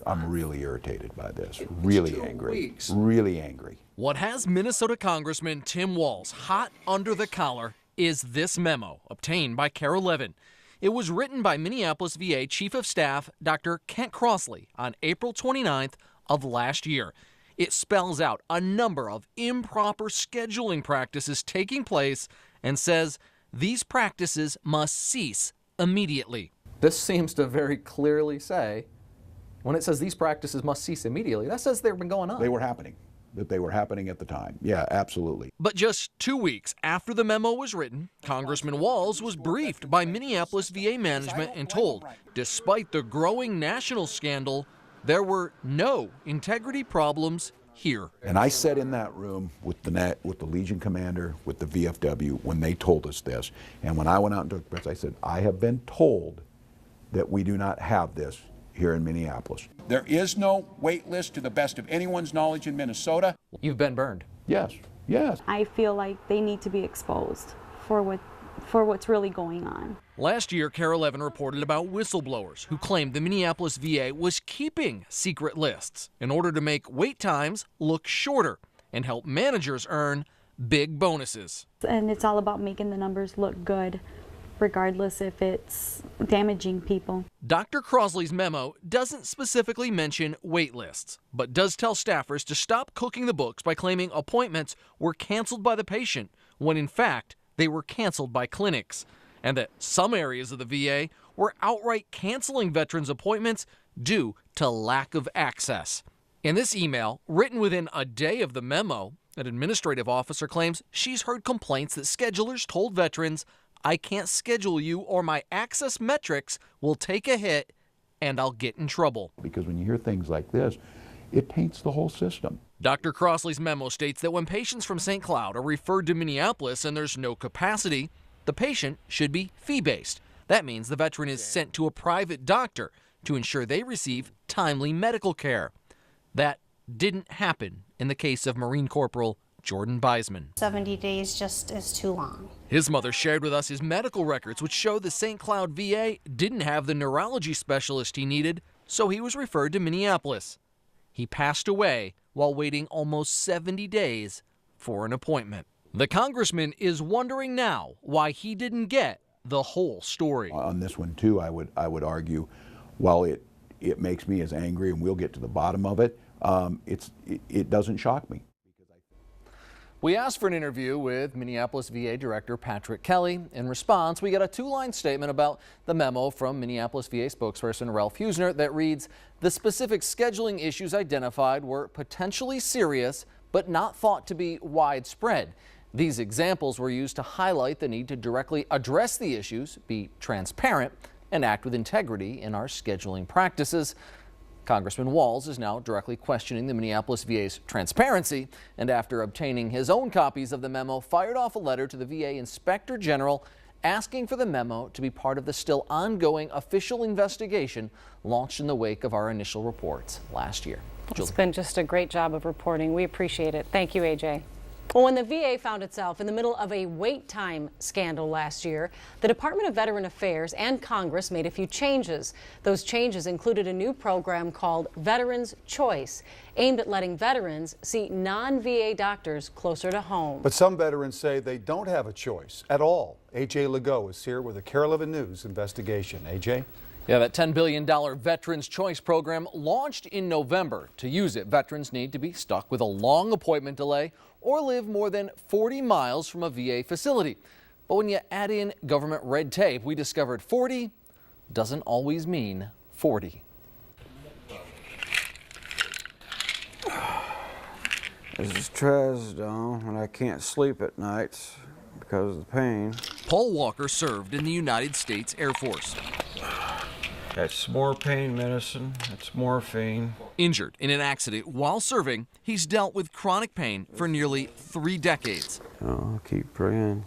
I'm really irritated by this, really angry, really angry. What has Minnesota Congressman Tim Walz hot under the collar is this memo obtained by KARE 11. It was written by Minneapolis VA Chief of Staff Dr. Kent Crossley on April 29th of last year. It spells out a number of improper scheduling practices taking place and says these practices must cease immediately. This seems to very clearly say, when it says these practices must cease immediately, that says they've been going on. They were happening. that they were happening at the time. Yeah, absolutely. But just 2 weeks after the memo was written, Congressman Walz was briefed by Minneapolis VA management and told, despite the growing national scandal, there were no integrity problems here. And I sat in that room with the Legion commander, with the VFW, when they told us this. And when I went out and took press, I said, I have been told that we do not have this here in Minneapolis. There is no wait list to the best of anyone's knowledge in Minnesota. You've been burned. Yes, yes. I feel like they need to be exposed for what's really going on. Last year, KARE 11 reported about whistleblowers who claimed the Minneapolis VA was keeping secret lists in order to make wait times look shorter and help managers earn big bonuses. And it's all about making the numbers look good, regardless if it's damaging people. Dr. Crosley's memo doesn't specifically mention wait lists, but does tell staffers to stop cooking the books by claiming appointments were canceled by the patient when in fact they were canceled by clinics, and that some areas of the VA were outright canceling veterans' appointments due to lack of access. In this email, written within a day of the memo, an administrative officer claims she's heard complaints that schedulers told veterans, I can't schedule you or my access metrics will take a hit and I'll get in trouble. Because when you hear things like this, it taints the whole system. Dr. Crosley's memo states that when patients from St. Cloud are referred to Minneapolis and there's no capacity, the patient should be fee-based. That means the veteran is sent to a private doctor to ensure they receive timely medical care. That didn't happen in the case of Marine Corporal Jordan Beisman. 70 days just is too long. His mother shared with us his medical records, which show the St. Cloud VA didn't have the neurology specialist he needed, so he was referred to Minneapolis. He passed away while waiting almost 70 days for an appointment. The congressman is wondering now why he didn't get the whole story. On this one too, I would argue, while it makes me as angry, and we'll get to the bottom of it, it doesn't shock me. We asked for an interview with Minneapolis VA Director Patrick Kelly. In response, we got a two-line statement about the memo from Minneapolis VA spokesperson Ralph Husner that reads, the specific scheduling issues identified were potentially serious, but not thought to be widespread. These examples were used to highlight the need to directly address the issues, be transparent, and act with integrity in our scheduling practices. Congressman Walz is now directly questioning the Minneapolis VA's transparency, and after obtaining his own copies of the memo, fired off a letter to the VA Inspector General asking for the memo to be part of the still ongoing official investigation launched in the wake of our initial reports last year. It's been just a great job of reporting. We appreciate it. Thank you, AJ. Well, when the VA found itself in the middle of a wait time scandal last year, the Department of Veteran Affairs and Congress made a few changes. Those changes included a new program called Veterans Choice, aimed at letting veterans see non-VA doctors closer to home. But some veterans say they don't have a choice at all. AJ Legault is here with a KARE 11 News investigation. AJ? Yeah, that $10 billion Veterans Choice program launched in November. To use it, veterans need to be stuck with a long appointment delay or live more than 40 miles from a VA facility. But when you add in government red tape, we discovered 40 doesn't always mean 40. This is trazodone, and I can't sleep at nights because of the pain. Paul Walker served in the United States Air Force. That's more pain medicine. That's morphine. Injured in an accident while serving, he's dealt with chronic pain for nearly 3 decades. Oh, I'll keep praying.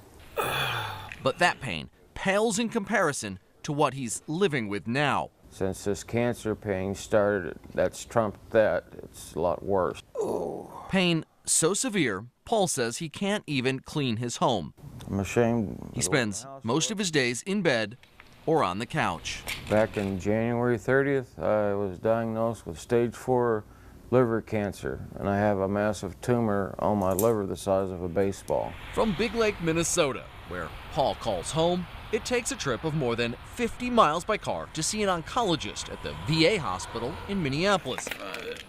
But that pain pales in comparison to what he's living with now. Since this cancer pain started, that's trumped that. It's a lot worse. Pain so severe, Paul says he can't even clean his home. I'm ashamed. He spends most of his days in bed or on the couch. Back in January 30th, I was diagnosed with stage 4 liver cancer, and I have a massive tumor on my liver the size of a baseball. From Big Lake, Minnesota, where Paul calls home, it takes a trip of more than 50 miles by car to see an oncologist at the VA hospital in Minneapolis.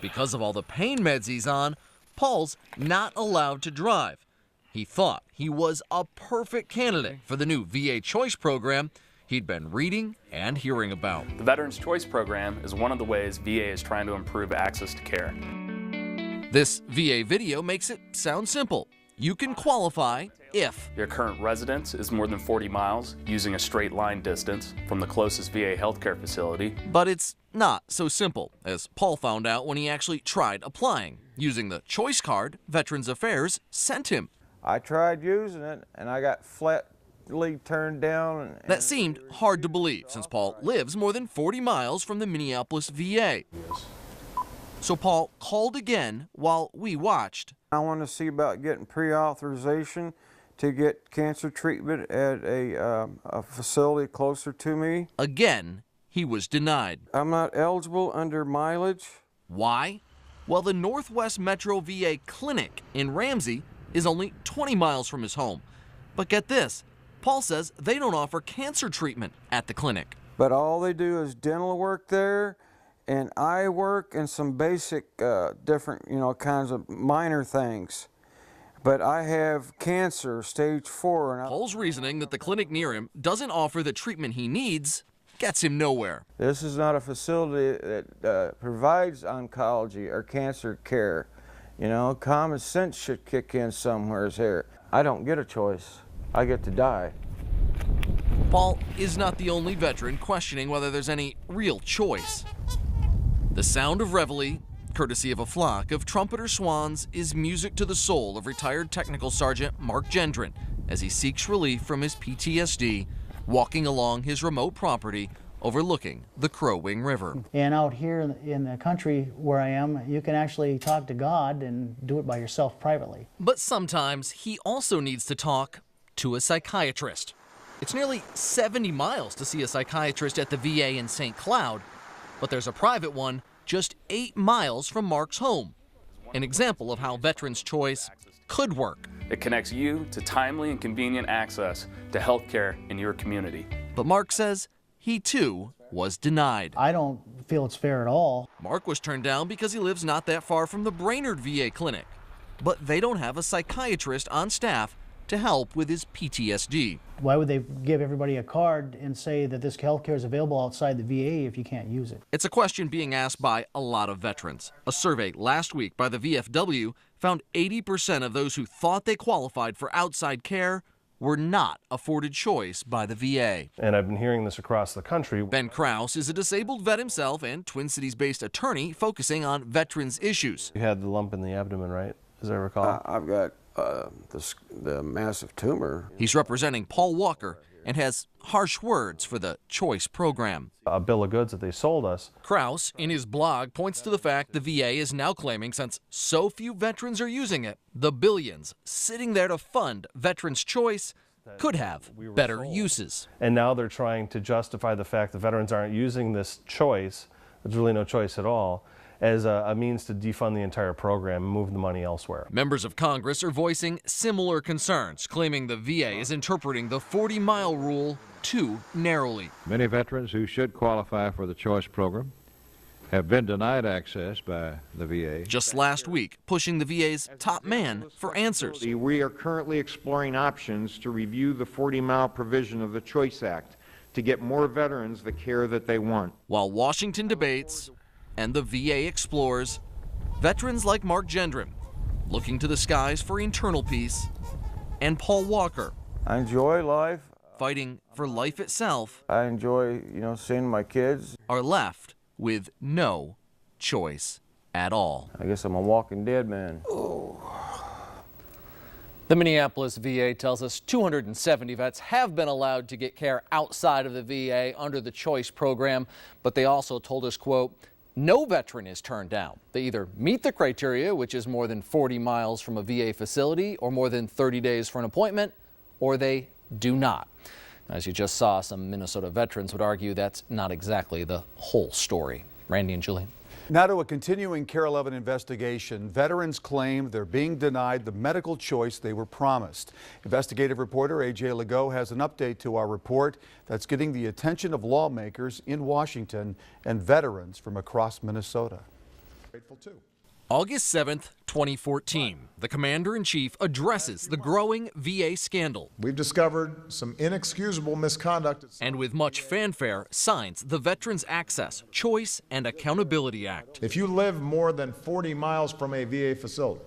Because of all the pain meds he's on, Paul's not allowed to drive. He thought he was a perfect candidate for the new VA Choice program he'd been reading and hearing about. The Veterans Choice Program is one of the ways VA is trying to improve access to care. This VA video makes it sound simple. You can qualify if your current residence is more than 40 miles using a straight line distance from the closest VA healthcare facility. But it's not so simple, as Paul found out when he actually tried applying, using the choice card Veterans Affairs sent him. I tried using it and I got flatly turned down. That seemed hard to believe since Paul lives more than 40 miles from the Minneapolis VA. So Paul called again while we watched. I want to see about getting pre-authorization to get cancer treatment at a facility closer to me. Again, he was denied. I'm not eligible under mileage. Why? Well, the Northwest Metro VA Clinic in Ramsey is only 20 miles from his home. But get this, Paul says they don't offer cancer treatment at the clinic. But all they do is dental work there, and eye work, and some basic different, kinds of minor things. But I have cancer, stage 4. And Paul's reasoning that the clinic near him doesn't offer the treatment he needs gets him nowhere. This is not a facility that provides oncology or cancer care. Common sense should kick in somewhere here. I don't get a choice. I get to die. Paul is not the only veteran questioning whether there's any real choice. The sound of reveille, courtesy of a flock of trumpeter swans, is music to the soul of retired Technical Sergeant Mark Gendron as he seeks relief from his PTSD, walking along his remote property overlooking the Crow Wing River. And out here in the country where I am, you can actually talk to God and do it by yourself privately. But sometimes he also needs to talk to a psychiatrist. It's nearly 70 miles to see a psychiatrist at the VA in St. Cloud, but there's a private one just 8 miles from Mark's home. An example of how Veterans Choice could work. It connects you to timely and convenient access to health care in your community. But Mark says he too was denied. I don't feel it's fair at all. Mark was turned down because he lives not that far from the Brainerd VA clinic. But they don't have a psychiatrist on staff to help with his PTSD. Why would they give everybody a card and say that this health care is available outside the VA if you can't use it? It's a question being asked by a lot of veterans. A survey last week by the VFW found 80% of those who thought they qualified for outside care were not afforded choice by the VA. And I've been hearing this across the country. Ben Krause is a disabled vet himself and Twin Cities-based attorney focusing on veterans issues. You had the lump in the abdomen, right? As I recall. I've got the massive tumor. He's representing Paul Walker and has harsh words for the choice program. A bill of goods that they sold us. Krause, in his blog, points to the fact the VA is now claiming since so few veterans are using it, the billions sitting there to fund Veterans Choice could have better uses. And now they're trying to justify the fact that veterans aren't using this choice, there's really no choice at all, as a means to defund the entire program and move the money elsewhere. Members of Congress are voicing similar concerns, claiming the VA is interpreting the 40-mile rule too narrowly. Many veterans who should qualify for the choice program have been denied access by the VA. Just last week, pushing the VA's top man for answers. We are currently exploring options to review the 40-mile provision of the Choice Act to get more veterans the care that they want. While Washington debates and the VA explores, veterans like Mark Gendron looking to the skies for internal peace, and Paul Walker, I enjoy life. Fighting for life itself. I enjoy, seeing my kids. Are left with no choice at all. I guess I'm a walking dead man. The Minneapolis VA tells us 270 vets have been allowed to get care outside of the VA under the Choice program, but they also told us, quote, no veteran is turned down. They either meet the criteria, which is more than 40 miles from a VA facility or more than 30 days for an appointment, or they do not. As you just saw, some Minnesota veterans would argue that's not exactly the whole story. Randy and Julie. Now to a continuing Care 11 investigation. Veterans claim they're being denied the medical choice they were promised. Investigative reporter A.J. Legault has an update to our report that's getting the attention of lawmakers in Washington and veterans from across Minnesota. Grateful too. August 7th, 2014, the Commander-in-Chief addresses the growing VA scandal. We've discovered some inexcusable misconduct. And with much fanfare, signs the Veterans Access, Choice, and Accountability Act. If you live more than 40 miles from a VA facility,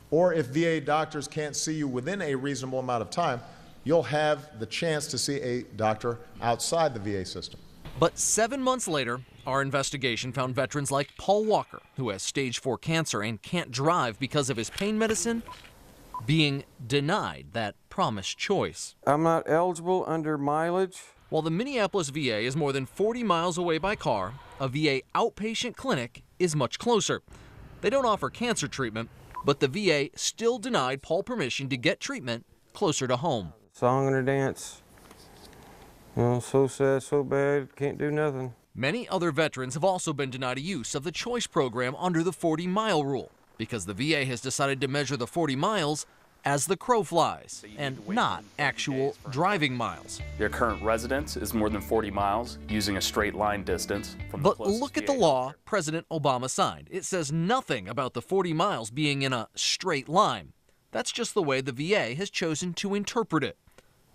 or if VA doctors can't see you within a reasonable amount of time, you'll have the chance to see a doctor outside the VA system. But 7 months later, our investigation found veterans like Paul Walker, who has stage 4 cancer and can't drive because of his pain medicine, being denied that promised choice. I'm not eligible under mileage. While the Minneapolis VA is more than 40 miles away by car, a VA outpatient clinic is much closer. They don't offer cancer treatment, but the VA still denied Paul permission to get treatment closer to home. Song and a dance. Oh, so sad, so bad, can't do nothing. Many other veterans have also been denied use of the Choice program under the 40-mile rule because the VA has decided to measure the 40 miles as the crow flies and not actual driving miles. Your current residence is more than 40 miles using a straight line distance from the But look at the law President Obama signed. It says nothing about the 40 miles being in a straight line. That's just the way the VA has chosen to interpret it.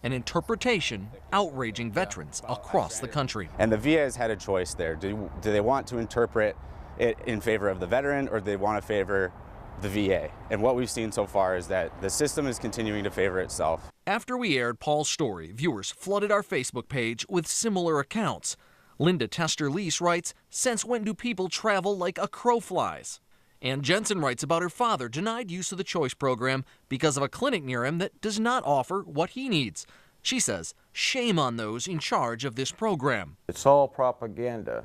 An interpretation outraging veterans across the country. And the VA has had a choice there. Do they want to interpret it in favor of the veteran, or do they want to favor the VA? And what we've seen so far is that the system is continuing to favor itself. After we aired Paul's story, viewers flooded our Facebook page with similar accounts. Linda Tester-Lease writes, "Since when do people travel like a crow flies?" And Jensen writes about her father denied use of the Choice program because of a clinic near him that does not offer what he needs. She says, shame on those in charge of this program. It's all propaganda.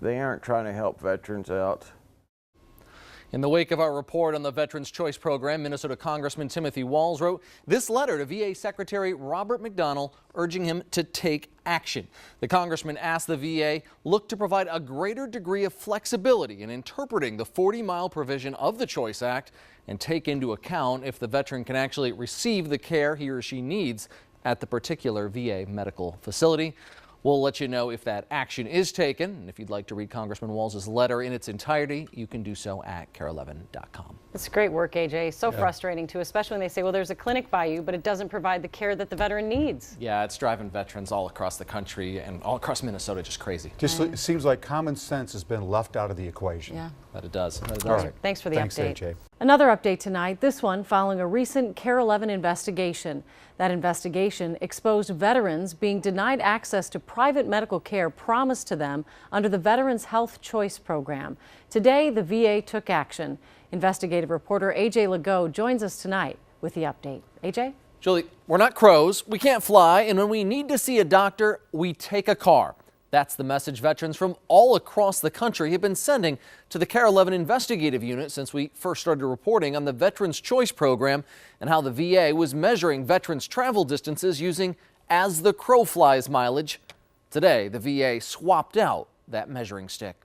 They aren't trying to help veterans out. In the wake of our report on the Veterans Choice Program, Minnesota Congressman Timothy Walz wrote this letter to VA Secretary Robert McDonnell urging him to take action. The congressman asked the VA look to provide a greater degree of flexibility in interpreting the 40-mile provision of the Choice Act and take into account if the veteran can actually receive the care he or she needs at the particular VA medical facility. We'll let you know if that action is taken. And if you'd like to read Congressman Walz's letter in its entirety, you can do so at KARE11.com. It's great work, AJ. So frustrating, too, especially when they say, well, there's a clinic by you, but it doesn't provide the care that the veteran needs. Yeah, it's driving veterans all across the country and all across Minnesota just crazy. Just it seems like common sense has been left out of the equation. Yeah. But it does. All right. Thanks for the update. AJ. Another update tonight, this one following a recent KARE11 investigation. That investigation exposed veterans being denied access to private medical care promised to them under the Veterans Health Choice program. Today, the VA took action. Investigative reporter AJ Legault joins us tonight with the update. AJ? Julie, we're not crows, we can't fly, and when we need to see a doctor, we take a car. That's the message veterans from all across the country have been sending to the KARE11 investigative unit since we first started reporting on the Veterans Choice program and how the VA was measuring veterans' travel distances using as the crow flies mileage. Today, the VA swapped out that measuring stick.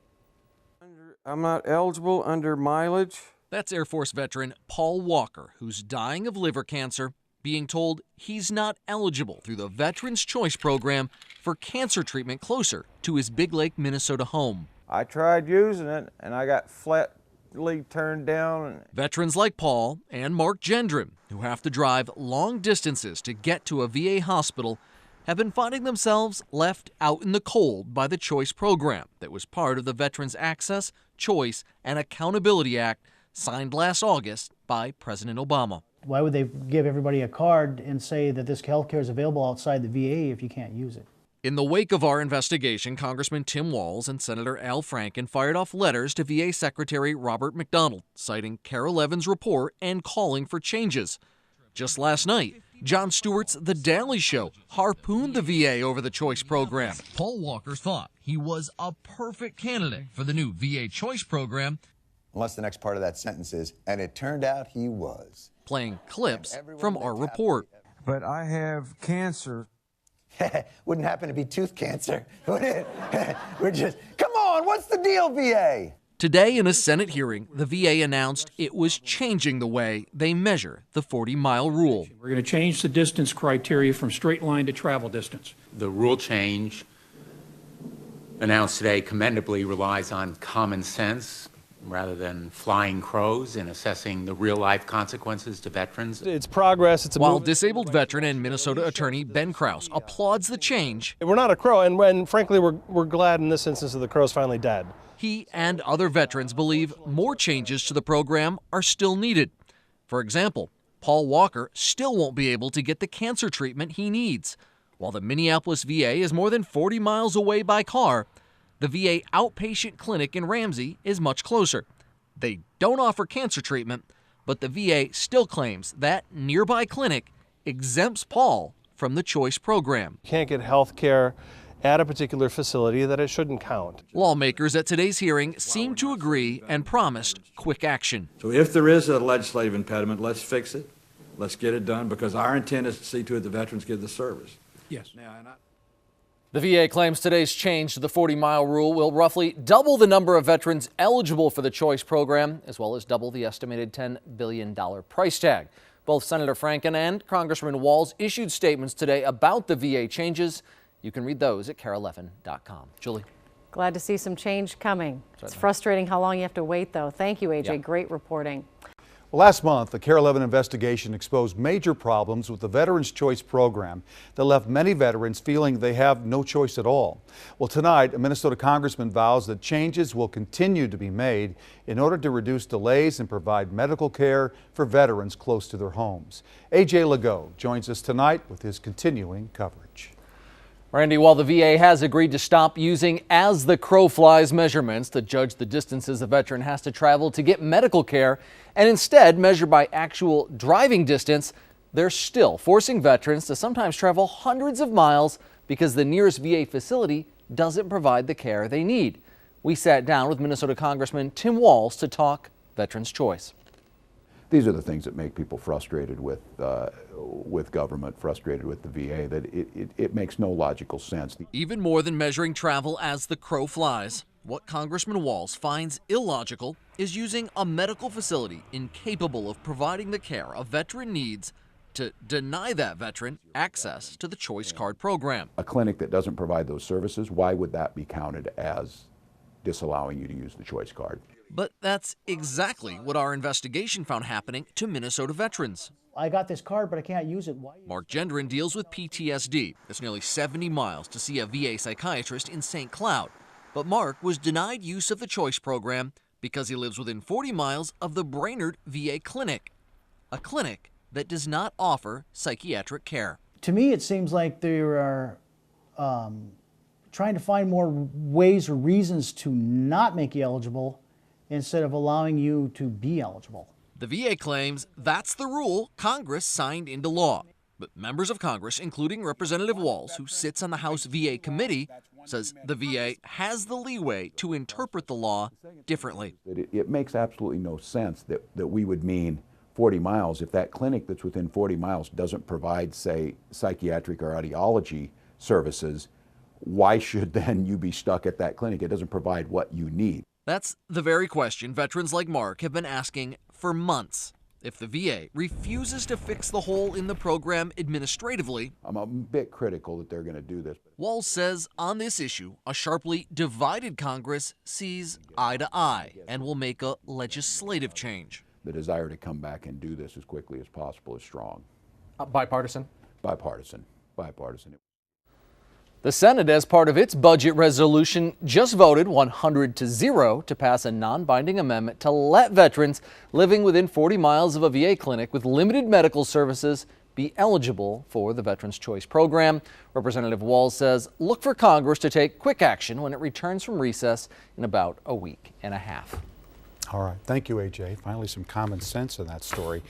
I'm not eligible under mileage. That's Air Force veteran Paul Walker, who's dying of liver cancer, being told he's not eligible through the Veterans Choice program for cancer treatment closer to his Big Lake, Minnesota home. I tried using it and I got flatly turned down. Veterans like Paul and Mark Gendron, who have to drive long distances to get to a VA hospital, have been finding themselves left out in the cold by the Choice program that was part of the Veterans Access, Choice, and Accountability Act signed last August by President Obama. Why would they give everybody a card and say that this health care is available outside the VA if you can't use it? In the wake of our investigation, Congressman Tim Walz and Senator Al Franken fired off letters to VA Secretary Robert McDonnell, citing KARE11's report and calling for changes. Just last night, Jon Stewart's The Daily Show harpooned the VA over the Choice program. Paul Walker thought he was a perfect candidate for the new VA Choice program. Unless the next part of that sentence is, and it turned out he was. Playing clips from our report. But I have cancer. Wouldn't happen to be tooth cancer, would it? We're just, come on, what's the deal, VA? Today in a Senate hearing, the VA announced it was changing the way they measure the 40-mile rule. We're going to change the distance criteria from straight line to travel distance. The rule change announced today commendably relies on common sense rather than flying crows and assessing the real-life consequences to veterans. It's progress. It's a While disabled veteran and Minnesota attorney Ben Krause applauds the change, We're not a crow, and frankly, we're glad in this instance that the crow's finally dead. he and other veterans believe more changes to the program are still needed. For example, Paul Walker still won't be able to get the cancer treatment he needs. While the Minneapolis VA is more than 40 miles away by car, the VA outpatient clinic in Ramsey is much closer. They don't offer cancer treatment, but the VA still claims that nearby clinic exempts Paul from the choice program. You can't get health care at a particular facility, that it shouldn't count. Lawmakers at today's hearing seemed to agree and promised quick action. So if there is a legislative impediment, let's fix it. Let's get it done, because our intent is to see to it the veterans get the service. Yes. The VA claims today's change to the 40-mile rule will roughly double the number of veterans eligible for the choice program, as well as double the estimated $10 billion price tag. Both Senator Franken and Congressman Walz issued statements today about the VA changes. You can read those at KARE11.com. Julie. Glad to see some change coming. It's frustrating how long you have to wait, though. Thank you, AJ. Great reporting. Well, last month, the KARE11 investigation exposed major problems with the Veterans Choice Program that left many veterans feeling they have no choice at all. Well, tonight, a Minnesota congressman vows that changes will continue to be made in order to reduce delays and provide medical care for veterans close to their homes. AJ Legault joins us tonight with his continuing coverage. Randy, while the VA has agreed to stop using as the crow flies measurements to judge the distances a veteran has to travel to get medical care and instead measure by actual driving distance, they're still forcing veterans to sometimes travel hundreds of miles because the nearest VA facility doesn't provide the care they need. We sat down with Minnesota Congressman Tim Walz to talk Veterans Choice. These are the things that make people frustrated with government, frustrated with the VA, that it makes no logical sense. Even more than measuring travel as the crow flies, what Congressman Walz finds illogical is using a medical facility incapable of providing the care a veteran needs to deny that veteran access to the Choice Card program. A clinic that doesn't provide those services, why would that be counted as disallowing you to use the Choice Card? But that's exactly what our investigation found happening to Minnesota veterans. I got this card, but I can't use it. Why? Mark Gendron deals with PTSD. It's nearly 70 miles to see a VA psychiatrist in St. Cloud. But Mark was denied use of the Choice program because he lives within 40 miles of the Brainerd VA clinic, a clinic that does not offer psychiatric care. To me, it seems like they are trying to find more ways or reasons to not make you eligible instead of allowing you to be eligible. The VA claims that's the rule Congress signed into law. But members of Congress, including Representative Walz, who sits on the House VA committee, says the VA has the leeway to interpret the law differently. It makes absolutely no sense that we would mean 40 miles if that clinic that's within 40 miles doesn't provide, say, psychiatric or audiology services. Why should then you be stuck at that clinic? It doesn't provide what you need. That's the very question veterans like Mark have been asking for months. If the VA refuses to fix the hole in the program administratively, I'm a bit critical that they're going to do this. Walz says on this issue, a sharply divided Congress sees eye to eye and will make a legislative change. The desire to come back and do this as quickly as possible is strong. Bipartisan? Bipartisan. Bipartisan. The Senate, as part of its budget resolution, just voted 100-0 to pass a non-binding amendment to let veterans living within 40 miles of a VA clinic with limited medical services be eligible for the Veterans Choice Program. Representative Walz says look for Congress to take quick action when it returns from recess in about a week and a half. All right. Thank you, AJ. Finally, some common sense in that story.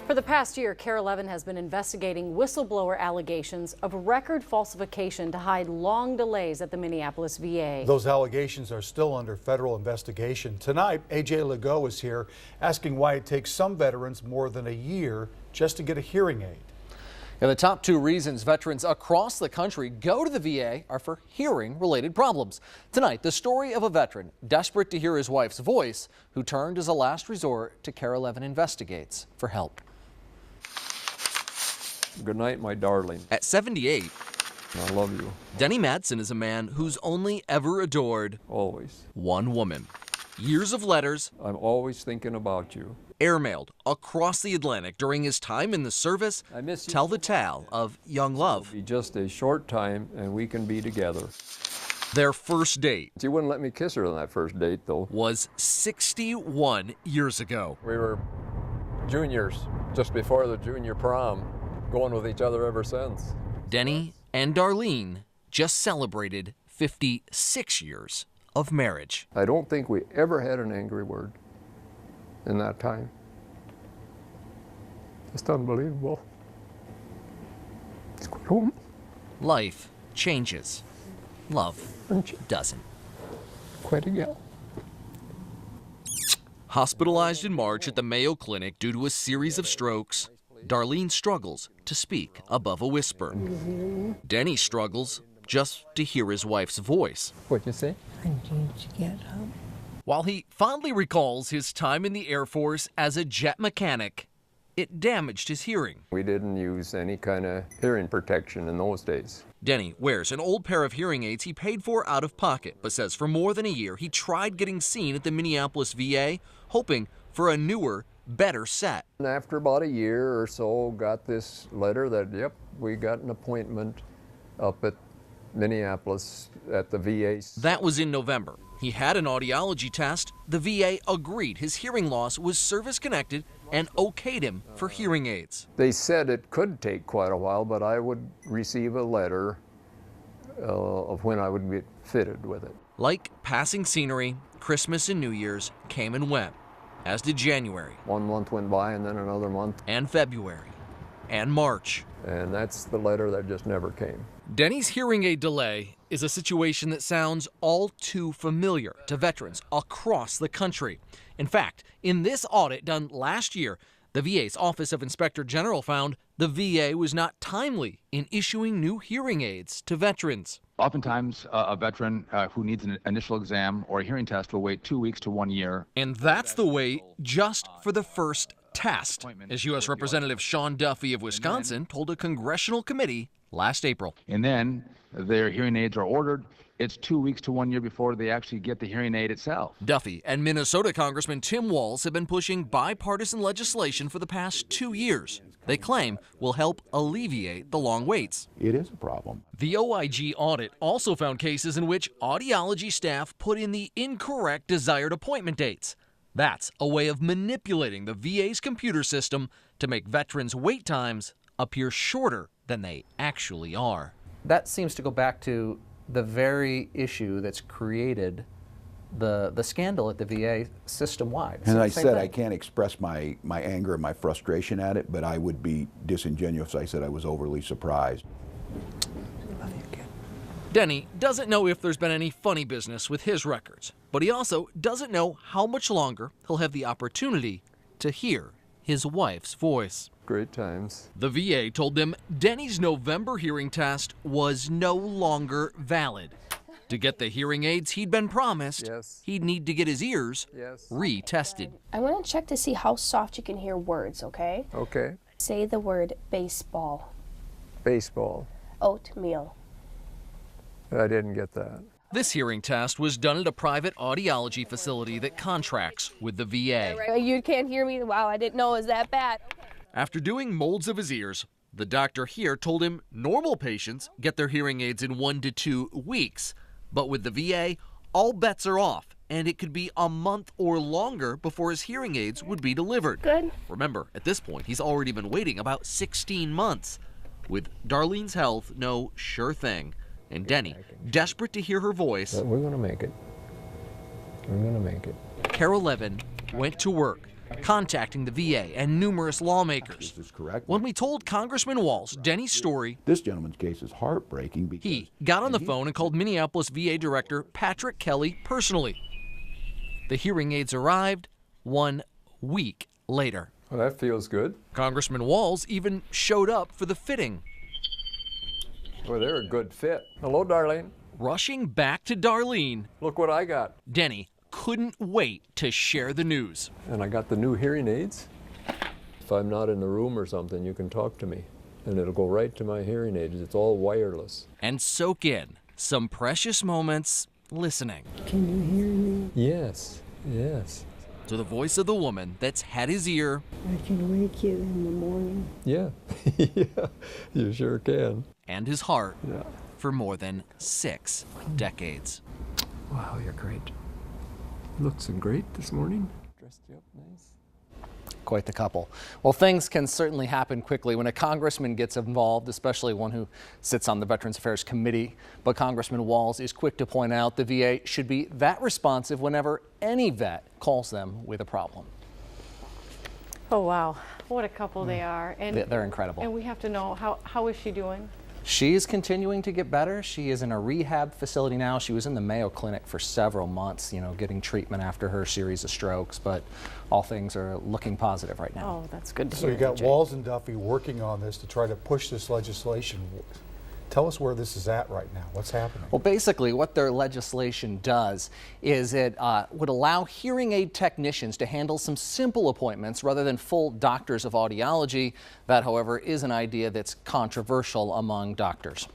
For the past year, KARE11 has been investigating whistleblower allegations of record falsification to hide long delays at the Minneapolis VA. Those allegations are still under federal investigation. Tonight, AJ Legault is here asking why it takes some veterans more than a year just to get a hearing aid. Now, the top two reasons veterans across the country go to the VA are for hearing-related problems. Tonight, the story of a veteran desperate to hear his wife's voice who turned as a last resort to KARE11 Investigates for help. Good night, my darling. At 78, I love you. Denny Madsen is a man who's only ever adored always one woman. Years of letters. I'm always thinking about you. Airmailed across the Atlantic during his time in the service tell the tale of young love. It'll be just a short time and we can be together. Their first date. She wouldn't let me kiss her on that first date, though. Was 61 years ago. We were juniors, just before the junior prom, going with each other ever since. Denny and Darlene just celebrated 56 years of marriage. I don't think we ever had an angry word in that time. Just unbelievable. Let's go home. Life changes. Love doesn't. Quite a gal. Hospitalized in March at the Mayo Clinic due to a series of strokes, Darlene struggles to speak above a whisper. Denny struggles just to hear his wife's voice. What'd you say? I need to get up. While he fondly recalls his time in the Air Force as a jet mechanic, it damaged his hearing. We didn't use any kind of hearing protection in those days. Denny wears an old pair of hearing aids he paid for out of pocket, but says for more than a year he tried getting seen at the Minneapolis VA, hoping for a newer, better set. And after about a year or so, got this letter that, yep, we got an appointment up at Minneapolis at the VA. That was in November. He had an audiology test. The VA agreed his hearing loss was service-connected and okayed him for hearing aids. They said it could take quite a while, but I would receive a letter of when I would be fitted with it. Like passing scenery, Christmas and New Year's came and went, as did January. 1 month went by and then another month. And February. And March. And that's the letter that just never came. Denny's hearing aid delay is a situation that sounds all too familiar to veterans across the country. In fact, in this audit done last year, the VA's Office of Inspector General found the VA was not timely in issuing new hearing aids to veterans. Oftentimes, a veteran who needs an initial exam or a hearing test will wait 2 weeks to 1 year. And that's the wait just for the first test, as U.S. Representative Sean Duffy of Wisconsin told a congressional committee last April. And then their hearing aids are ordered. It's 2 weeks to 1 year before they actually get the hearing aid itself. Duffy and Minnesota Congressman Tim Walz have been pushing bipartisan legislation for the past 2 years. They claim will help alleviate the long waits. It is a problem. The OIG audit also found cases in which audiology staff put in the incorrect desired appointment dates. That's a way of manipulating the VA's computer system to make veterans' wait times appear shorter than they actually are. That seems to go back to the very issue that's created the scandal at the VA system-wide. And I said I can't express my anger and my frustration at it, but I would be disingenuous if I said I was overly surprised. Denny doesn't know if there's been any funny business with his records, but he also doesn't know how much longer he'll have the opportunity to hear his wife's voice. Great times. The VA told them Denny's November hearing test was no longer valid. To get the hearing aids he'd been promised, he'd need to get his ears retested. I want to check to see how soft you can hear words, okay? Okay. Say the word baseball. Baseball. Oatmeal. I didn't get that. This hearing test was done at a private audiology facility that contracts with the VA. You can't hear me? Wow, I didn't know it was that bad. After doing molds of his ears, the doctor here told him normal patients get their hearing aids in 1 to 2 weeks. But with the VA, all bets are off, and it could be a month or longer before his hearing aids would be delivered. Good. Remember, at this point, he's already been waiting about 16 months. With Darlene's health no sure thing, and Denny desperate to hear her voice. But we're going to make it. We're going to make it. Carol Levin went to work, contacting the VA and numerous lawmakers. This is correct. When we told Congressman Walz Denny's story, this gentleman's case is heartbreaking because he got on the phone and called Minneapolis VA Director Patrick Kelly personally. The hearing aids arrived 1 week later. Well, that feels good. Congressman Walz even showed up for the fitting. Well, they're a good fit. Hello, Darlene. Rushing back to Darlene. Look what I got. Denny couldn't wait to share the news. And I got the new hearing aids. If I'm not in the room or something, you can talk to me. and it'll go right to my hearing aids. It's all wireless. And soak in some precious moments listening. Can you hear me? Yes, yes. To the voice of the woman that's had his ear. I can wake you in the morning. Yeah, yeah, you sure can. And his heart for more than 6 decades. Wow, you're great. You look so great this morning. Dressed you up nice. Quite the couple. Well, things can certainly happen quickly when a congressman gets involved, especially one who sits on the Veterans Affairs Committee. But Congressman Walz is quick to point out the VA should be that responsive whenever any vet calls them with a problem. Oh, wow. What a couple they are. And they're incredible. And we have to know, how is she doing? She is continuing to get better. She is in a rehab facility now. She was in the Mayo Clinic for several months, getting treatment after her series of strokes, but all things are looking positive right now. Oh, that's good to hear. So you got Walz and Duffy working on this to try to push this legislation. Tell us where this is at right now. What's happening? Well, basically what their legislation does is it would allow hearing aid technicians to handle some simple appointments rather than full doctors of audiology. That, however, is an idea that's controversial among doctors.